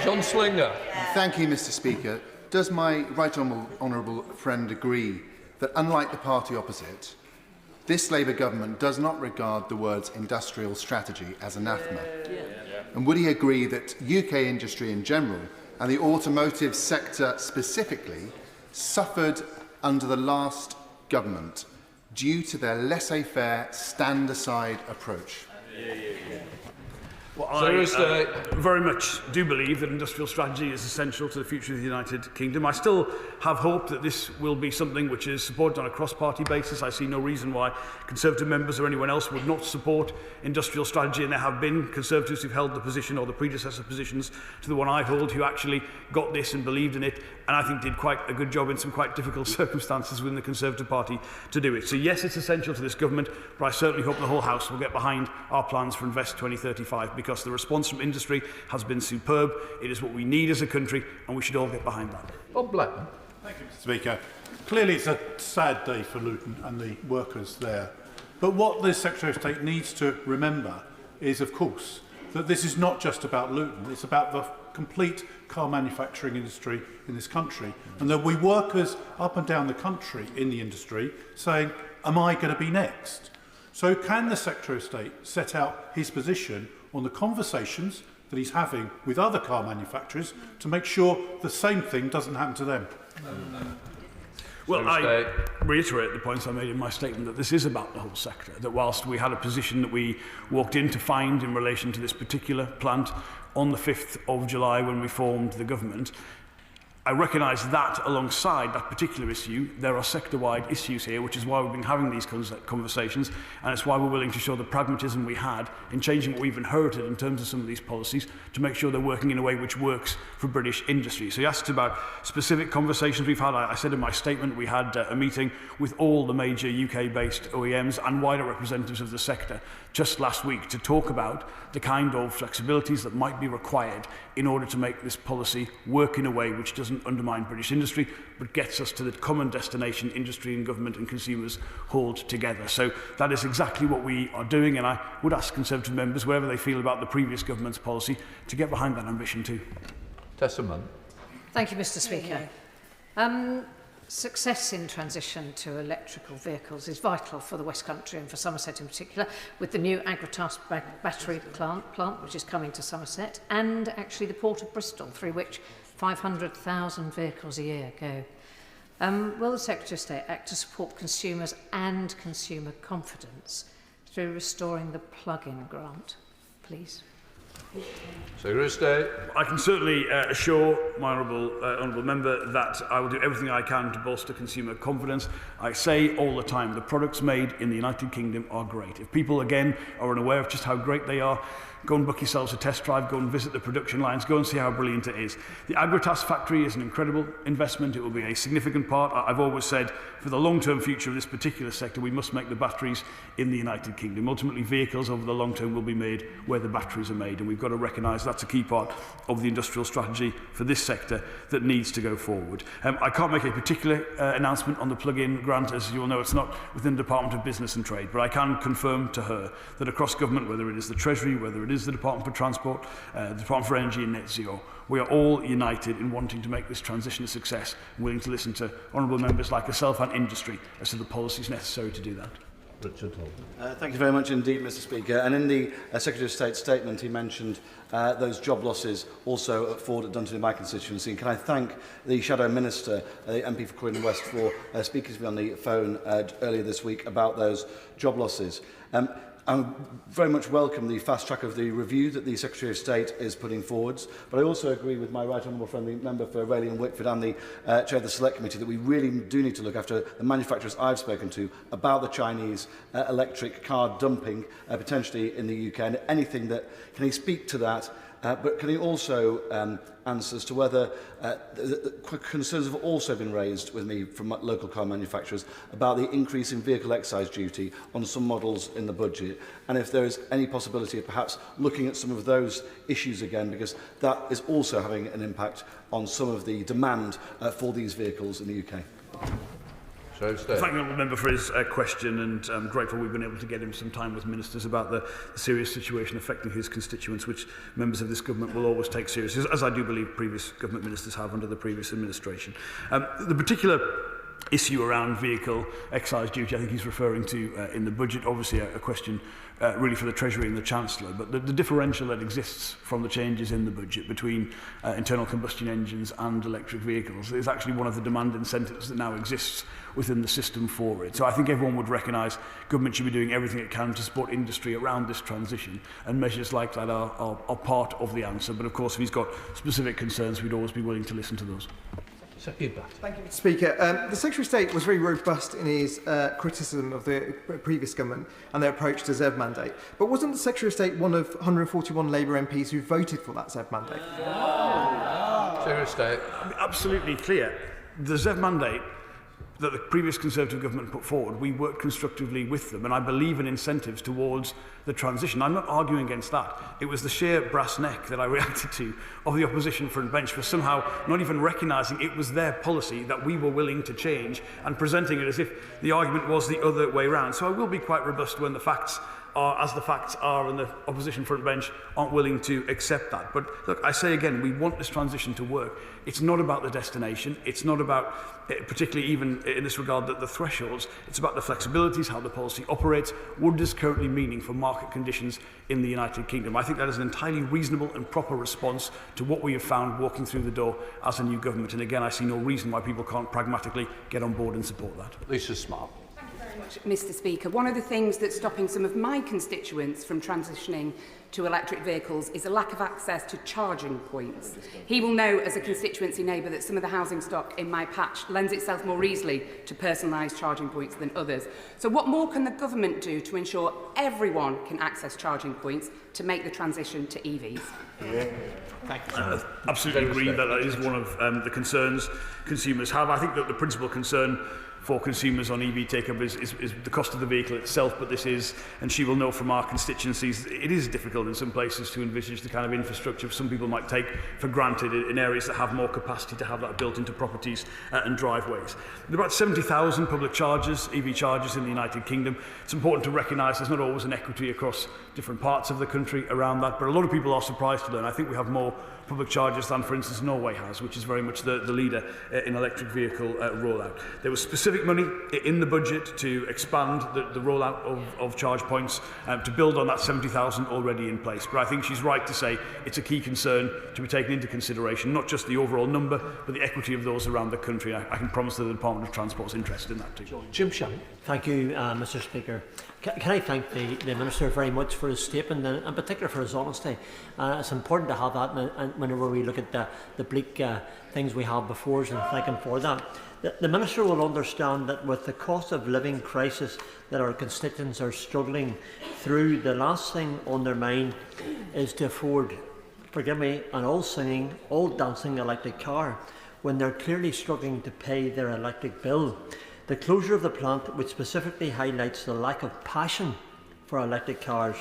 John Slinger. Thank you, Mr. Speaker. Does my right honourable friend agree that, unlike the party opposite, this Labour government does not regard the words industrial strategy as anathema? And would he agree that UK industry in general and the automotive sector specifically suffered under the last government due to their laissez-faire, stand-aside approach? Well, I very much do believe that industrial strategy is essential to the future of the United Kingdom. I still have hope that this will be something which is supported on a cross-party basis. I see no reason why Conservative members or anyone else would not support industrial strategy, and there have been Conservatives who've held the position or the predecessor positions to the one I hold who actually got this and believed in it, and I think did quite a good job in some quite difficult circumstances within the Conservative Party to do it. So yes, it's essential to this government, but I certainly hope the whole House will get behind our plans for Invest 2035, because the response from industry has been superb. It is what we need as a country, and we should all get behind that. Bob Blackman. Thank you, Mr. Speaker. Clearly, it's a sad day for Luton and the workers there. But what the Secretary of State needs to remember is, of course, that this is not just about Luton. It's about the complete car manufacturing industry in this country. And there'll be workers up and down the country in the industry saying, am I going to be next? So can the Secretary of State set out his position on the conversations that he's having with other car manufacturers to make sure the same thing doesn't happen to them? Well, I reiterate the points I made in my statement, that this is about the whole sector, that whilst we had a position that we walked in to find in relation to this particular plant on the 5th of July when we formed the government, I recognise that alongside that particular issue, there are sector-wide issues here, which is why we've been having these conversations, and it's why we're willing to show the pragmatism we had in changing what we've inherited in terms of some of these policies to make sure they're working in a way which works for British industry. So you asked about specific conversations we've had. I said in my statement we had a meeting with all the major UK-based OEMs and wider representatives of the sector just last week to talk about the kind of flexibilities that might be required in order to make this policy work in a way which doesn't undermine British industry, but gets us to the common destination industry and government and consumers hold together. So that is exactly what we are doing, and I would ask Conservative members, wherever they feel about the previous government's policy, to get behind that ambition too. Tessa Munn. Thank you, Mr. Speaker. Success in transition to electrical vehicles is vital for the West Country and for Somerset in particular, with the new Agratas battery plant which is coming to Somerset, and actually the Port of Bristol, through which 500,000 vehicles a year go. Will the Secretary of State act to support consumers and consumer confidence through restoring the plug-in grant, please? Secretary of State. I can certainly assure my honourable member that I will do everything I can to bolster consumer confidence. I say all the time, the products made in the United Kingdom are great. If people, again, are unaware of just how great they are, go and book yourselves a test drive, go and visit the production lines, go and see how brilliant it is. The Agratas factory is an incredible investment. It will be a significant part. I've always said, for the long-term future of this particular sector, we must make the batteries in the United Kingdom. Ultimately, vehicles over the long term will be made where the batteries are made, and we've got to recognise that's a key part of the industrial strategy for this sector that needs to go forward. I can't make a particular announcement on the plug-in grant. As you'll know, it's not within the Department of Business and Trade, but I can confirm to her that across government, whether it is the Treasury, whether it is the Department for Transport, the Department for Energy and Net Zero, we are all united in wanting to make this transition a success, and willing to listen to honourable members like yourself and industry as to the policies necessary to do that. Thank you very much indeed, Mr. Speaker. And in the Secretary of State's statement, he mentioned those job losses also at Ford at Dunton in my constituency. And can I thank the Shadow Minister, the MP for Croydon West, for speaking to me on the phone earlier this week about those job losses. I very much welcome the fast track of the review that the Secretary of State is putting forwards, but I also agree with my right honourable friend, the member for Rayleigh and Wickford, and the chair of the Select Committee, that we really do need to look after the manufacturers I've spoken to about the Chinese electric car dumping potentially in the UK, and anything that can he speak to that. But can he also answer as to whether concerns have also been raised with me from local car manufacturers about the increase in vehicle excise duty on some models in the budget, and if there is any possibility of perhaps looking at some of those issues again, because that is also having an impact on some of the demand for these vehicles in the UK. Thank the honourable member for his question, and I'm grateful we've been able to get him some time with ministers about the serious situation affecting his constituents, which members of this government will always take seriously, as I do believe previous government ministers have under the previous administration. The particular issue around vehicle excise duty, I think he's referring to in the budget, obviously a question really for the Treasury and the Chancellor, but the differential that exists from the changes in the budget between internal combustion engines and electric vehicles is actually one of the demand incentives that now exists within the system for it. So I think everyone would recognise government should be doing everything it can to support industry around this transition, and measures like that are part of the answer. But of course, if he's got specific concerns, we'd always be willing to listen to those. Thank you, Mr. Speaker. The Secretary of State was very robust in his criticism of the previous government and their approach to ZEV mandate. But wasn't the Secretary of State one of 141 Labour MPs who voted for that ZEV mandate? Secretary of State. Absolutely clear. The ZEV mandate that the previous Conservative government put forward, we worked constructively with them, and I believe in incentives towards the transition. I'm not arguing against that. It was the sheer brass neck that I reacted to of the opposition front bench for somehow not even recognising it was their policy that we were willing to change, and presenting it as if the argument was the other way round. So I will be quite robust when the facts are as the facts are, and the opposition front bench aren't willing to accept that. But look, I say again, we want this transition to work. It's not about the destination. It's not about, particularly even in this regard, the thresholds. It's about the flexibilities, how the policy operates, what it is currently meaning for market conditions in the United Kingdom. I think that is an entirely reasonable and proper response to what we have found walking through the door as a new government. And again, I see no reason why people can't pragmatically get on board and support that. Lisa Smart. Mr. Speaker, one of the things that's stopping some of my constituents from transitioning to electric vehicles is a lack of access to charging points. He will know, as a constituency neighbour, that some of the housing stock in my patch lends itself more easily to personalised charging points than others. So what more can the government do to ensure everyone can access charging points to make the transition to EVs? Absolutely agree that is one of the concerns consumers have. I think that the principal concern for consumers on EV take-up is the cost of the vehicle itself, but this is, and she will know from our constituencies, it is difficult in some places to envisage the kind of infrastructure some people might take for granted in areas that have more capacity to have that built into properties and driveways. There are about 70,000 public chargers, EV chargers in the United Kingdom. It's important to recognise there's not always an equity across different parts of the country around that, but a lot of people are surprised to learn. I think we have more public chargers than, for instance, Norway has, which is very much the leader in electric vehicle rollout. There was specific money in the budget to expand the rollout of charge points, to build on that 70,000 already in place. But I think she's right to say it's a key concern to be taken into consideration, not just the overall number, but the equity of those around the country. I can promise that the Department of Transport's interested in that too. Jim Shannon. Thank you, Mr Speaker. Can I thank the Minister very much for his statement, and in particular for his honesty. It's important to have that whenever we look at the bleak things we have before us, and thank him for that. The Minister will understand that with the cost of living crisis that our constituents are struggling through, the last thing on their mind is to afford, forgive me, an all-singing, all-dancing electric car when they're clearly struggling to pay their electric bill. The closure of the plant, which specifically highlights the lack of passion for electric cars,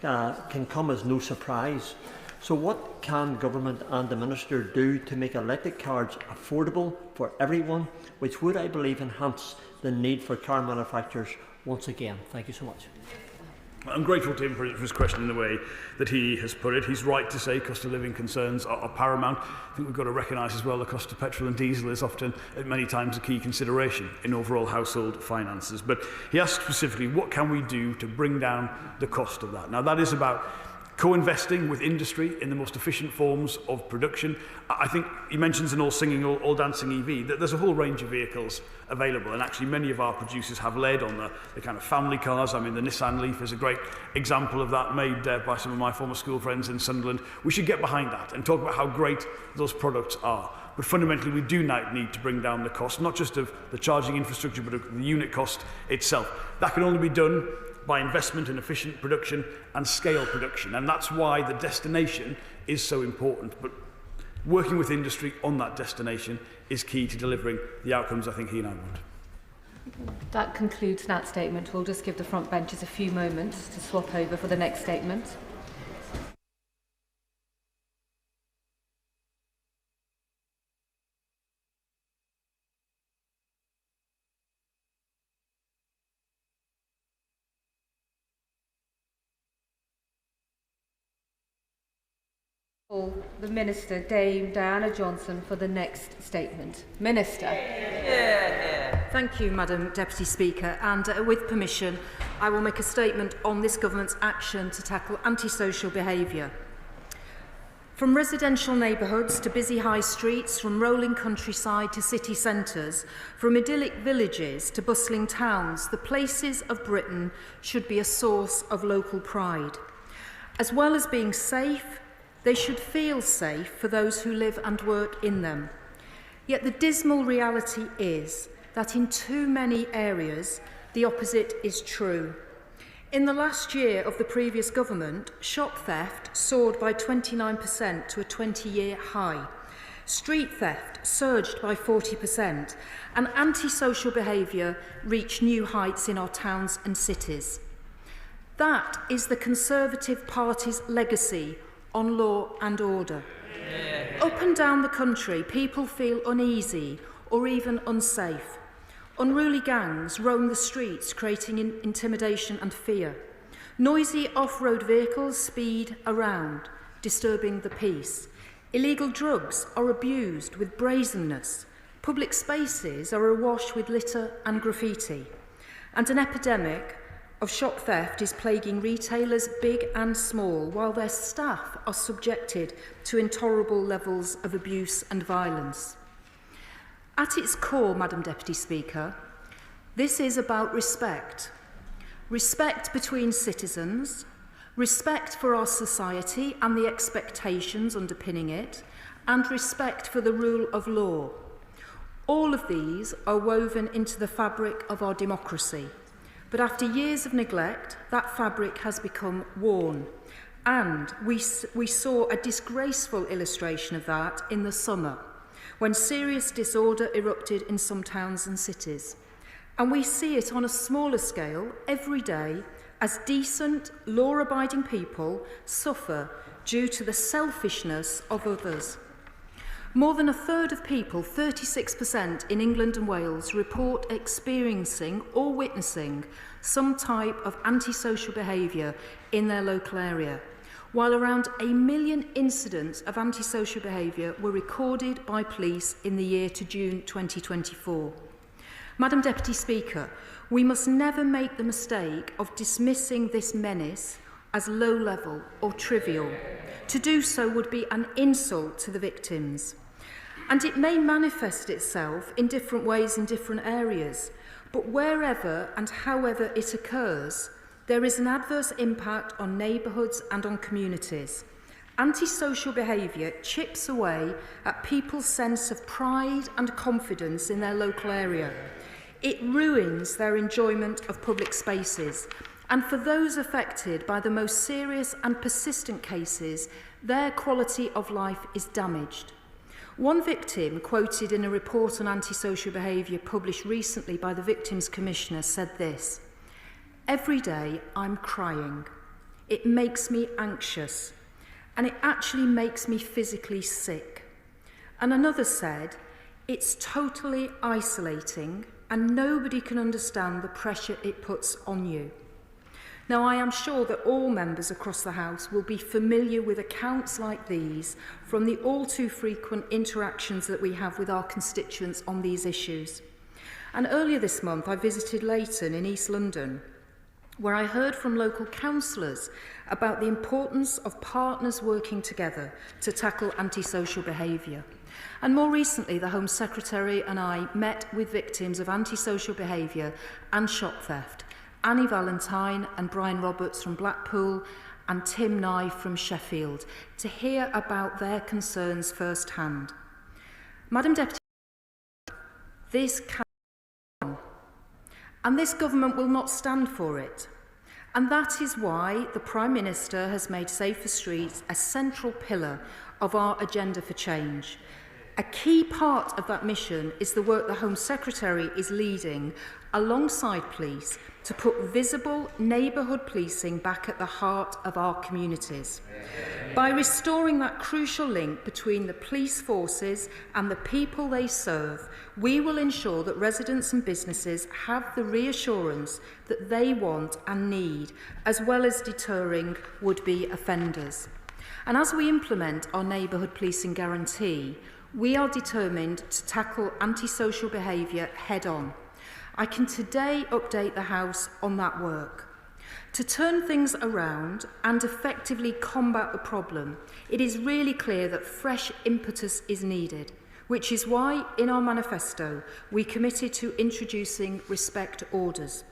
can come as no surprise. So what can Government and the Minister do to make electric cars affordable for everyone, which would, I believe, enhance the need for car manufacturers once again? Thank you so much. I'm grateful to him for his question in the way that he has put it. He's right to say cost of living concerns are paramount. I think we've got to recognise as well the cost of petrol and diesel is often, many times, a key consideration in overall household finances. But he asked specifically, what can we do to bring down the cost of that? Now, that is about co-investing with industry in the most efficient forms of production. I think he mentions an all-singing, all-dancing EV. There's a whole range of vehicles available, and actually many of our producers have led on the kind of family cars. I mean, the Nissan Leaf is a great example of that, made by some of my former school friends in Sunderland. We should get behind that and talk about how great those products are. But fundamentally, we do need to bring down the cost, not just of the charging infrastructure, but of the unit cost itself. That can only be done by investment in efficient production and scale production. And that's why the destination is so important. But working with industry on that destination is key to delivering the outcomes I think he and I want. That concludes that statement. We'll just give the front benches a few moments to swap over for the next statement. The Minister, Dame Diana Johnson, for the next statement. Minister. Thank you, Madam Deputy Speaker, and with permission, I will make a statement on this Government's action to tackle antisocial behaviour. From residential neighbourhoods to busy high streets, from rolling countryside to city centres, from idyllic villages to bustling towns, the places of Britain should be a source of local pride. As well as being safe, they should feel safe for those who live and work in them. Yet the dismal reality is that in too many areas, the opposite is true. In the last year of the previous government, shop theft soared by 29% to a 20-year high. Street theft surged by 40%, and antisocial behaviour reached new heights in our towns and cities. That is the Conservative Party's legacy on law and order. Up and down the country, people feel uneasy or even unsafe. Unruly gangs roam the streets, creating intimidation and fear. Noisy off-road vehicles speed around, disturbing the peace. Illegal drugs are abused with brazenness. Public spaces are awash with litter and graffiti. And an epidemic of shop theft is plaguing retailers big and small, while their staff are subjected to intolerable levels of abuse and violence. At its core, Madam Deputy Speaker, this is about respect. Respect between citizens, respect for our society and the expectations underpinning it, and respect for the rule of law. All of these are woven into the fabric of our democracy. But after years of neglect, that fabric has become worn. And we saw a disgraceful illustration of that in the summer, when serious disorder erupted in some towns and cities. And we see it on a smaller scale every day as decent, law-abiding people suffer due to the selfishness of others. More than a third of people, 36% in England and Wales, report experiencing or witnessing some type of antisocial behaviour in their local area, while around 1 million incidents of antisocial behaviour were recorded by police in the year to June 2024. Madam Deputy Speaker, we must never make the mistake of dismissing this menace as low-level or trivial. To do so would be an insult to the victims. And it may manifest itself in different ways in different areas, but wherever and however it occurs, there is an adverse impact on neighbourhoods and on communities. Antisocial behaviour chips away at people's sense of pride and confidence in their local area. It ruins their enjoyment of public spaces, and for those affected by the most serious and persistent cases, their quality of life is damaged. One victim, quoted in a report on antisocial behaviour published recently by the Victims Commissioner, said this: "Every day I'm crying. It makes me anxious, and it actually makes me physically sick." And another said, "It's totally isolating, and nobody can understand the pressure it puts on you." Now, I am sure that all members across the House will be familiar with accounts like these from the all too frequent interactions that we have with our constituents on these issues. And earlier this month, I visited Leighton in East London, where I heard from local councillors about the importance of partners working together to tackle antisocial behaviour. And more recently, the Home Secretary and I met with victims of antisocial behaviour and shop theft, Annie Valentine and Brian Roberts from Blackpool and Tim Nye from Sheffield, to hear about their concerns firsthand. Madam Deputy, this can be done, and this government will not stand for it. And that is why the Prime Minister has made safer streets a central pillar of our agenda for change. A key part of that mission is the work the Home Secretary is leading alongside police to put visible neighbourhood policing back at the heart of our communities. By restoring that crucial link between the police forces and the people they serve, we will ensure that residents and businesses have the reassurance that they want and need, as well as deterring would-be offenders. And as we implement our neighbourhood policing guarantee, we are determined to tackle antisocial behaviour head-on. I can today update the House on that work. To turn things around and effectively combat the problem, it is really clear that fresh impetus is needed, which is why, in our manifesto, we committed to introducing respect orders.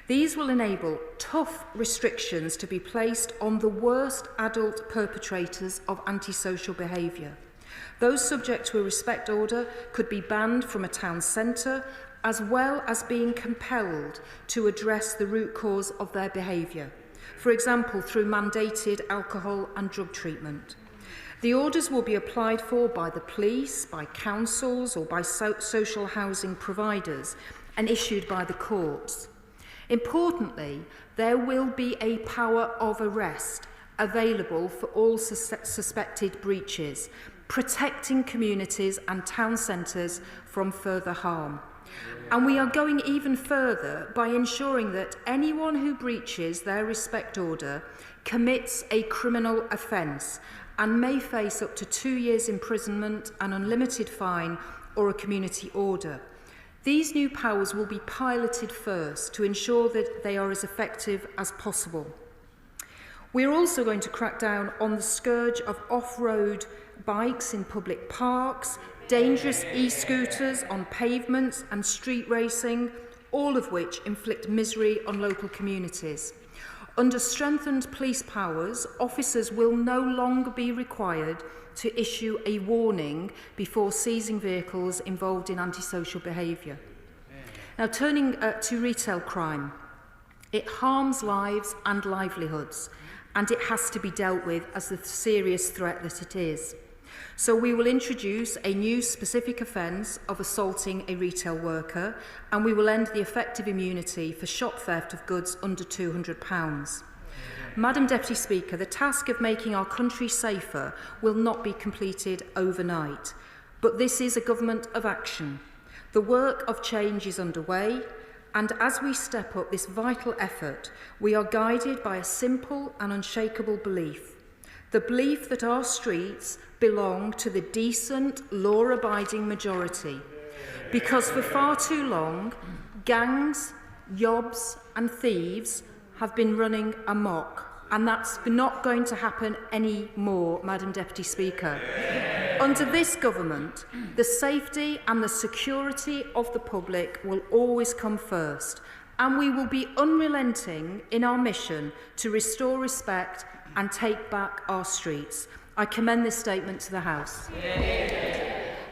These will enable tough restrictions to be placed on the worst adult perpetrators of antisocial behaviour. Those subject to a respect order could be banned from a town centre, as well as being compelled to address the root cause of their behaviour, for example, through mandated alcohol and drug treatment. The orders will be applied for by the police, by councils or by social housing providers, and issued by the courts. Importantly, there will be a power of arrest available for all suspected breaches, protecting communities and town centres from further harm. And we are going even further by ensuring that anyone who breaches their respect order commits a criminal offence and may face up to 2 years imprisonment, an unlimited fine or a community order. These new powers will be piloted first to ensure that they are as effective as possible. We are also going to crack down on the scourge of off-road bikes in public parks, dangerous e-scooters on pavements and street racing, all of which inflict misery on local communities. Under strengthened police powers, officers will no longer be required to issue a warning before seizing vehicles involved in antisocial behaviour. Now, turning to retail crime, it harms lives and livelihoods, and it has to be dealt with as the serious threat that it is. So we will introduce a new specific offence of assaulting a retail worker, and we will end the effective immunity for shop theft of goods under £200. Madam Deputy Speaker, the task of making our country safer will not be completed overnight, but this is a government of action. The work of change is underway, and as we step up this vital effort, we are guided by a simple and unshakable belief. The belief that our streets belong to the decent, law-abiding majority. Because for far too long, gangs, yobs and thieves have been running amok. And that's not going to happen anymore, Madam Deputy Speaker. Under this government, the safety and the security of the public will always come first, and we will be unrelenting in our mission to restore respect and take back our streets. I commend this statement to the House.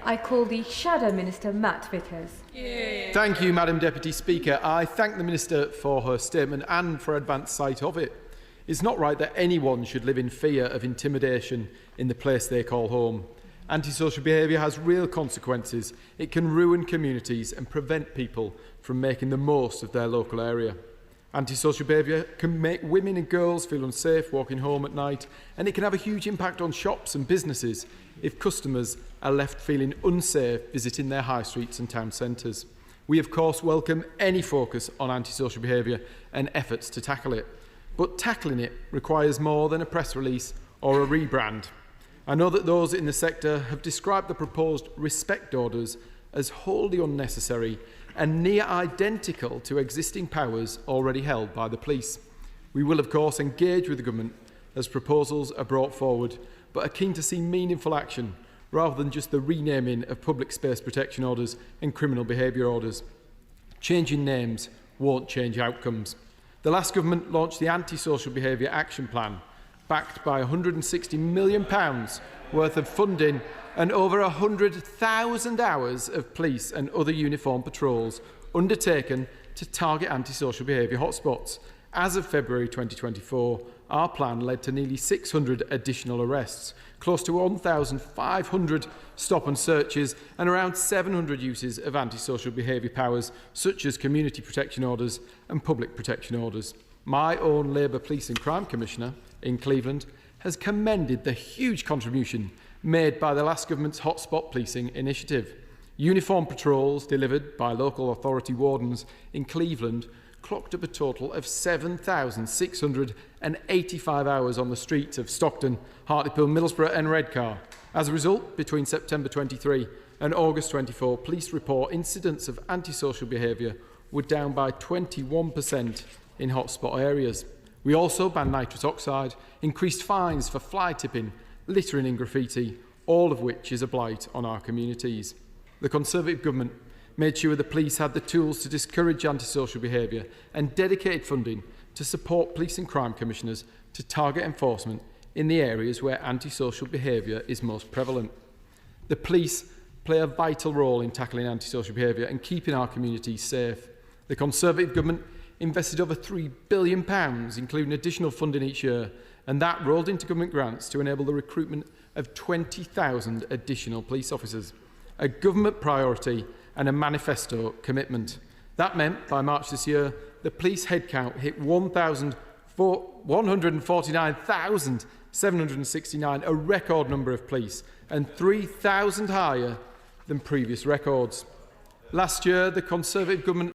I call the Shadow Minister, Matt Vickers. Thank you, Madam Deputy Speaker. I thank the Minister for her statement and for advance sight of it. It's not right that anyone should live in fear of intimidation in the place they call home. Antisocial behaviour has real consequences. It can ruin communities and prevent people from making the most of their local area. Antisocial behaviour can make women and girls feel unsafe walking home at night, and it can have a huge impact on shops and businesses if customers are left feeling unsafe visiting their high streets and town centres. We, of course, welcome any focus on antisocial behaviour and efforts to tackle it. But tackling it requires more than a press release or a rebrand. I know that those in the sector have described the proposed respect orders as wholly unnecessary and near identical to existing powers already held by the police. We will, of course, engage with the government as proposals are brought forward, but are keen to see meaningful action rather than just the renaming of public space protection orders and criminal behaviour orders. Changing names won't change outcomes. The last government launched the Antisocial Behaviour Action Plan, backed by £160 million worth of funding and over 100,000 hours of police and other uniformed patrols undertaken to target antisocial behaviour hotspots. As of February 2024, our plan led to nearly 600 additional arrests, close to 1,500 stop and searches and around 700 uses of antisocial behaviour powers such as community protection orders and public protection orders. My own Labour Police and Crime Commissioner in Cleveland has commended the huge contribution made by the last government's hotspot policing initiative. Uniform patrols delivered by local authority wardens in Cleveland clocked up a total of 7,685 hours on the streets of Stockton, Hartlepool, Middlesbrough and Redcar. As a result, between September 23 and August 24, police report incidents of antisocial behaviour were down by 21% in hotspot areas. We also banned nitrous oxide, increased fines for fly tipping, littering and graffiti, all of which is a blight on our communities. The Conservative government made sure the police had the tools to discourage antisocial behaviour and dedicated funding to support police and crime commissioners to target enforcement in the areas where antisocial behaviour is most prevalent. The police play a vital role in tackling antisocial behaviour and keeping our communities safe. The Conservative government invested over £3 billion, including additional funding each year, and that rolled into government grants to enable the recruitment of 20,000 additional police officers. A government priority and a manifesto commitment. That meant, by March this year, the police headcount hit 149,769, a record number of police, and 3,000 higher than previous records. Last year, the Conservative government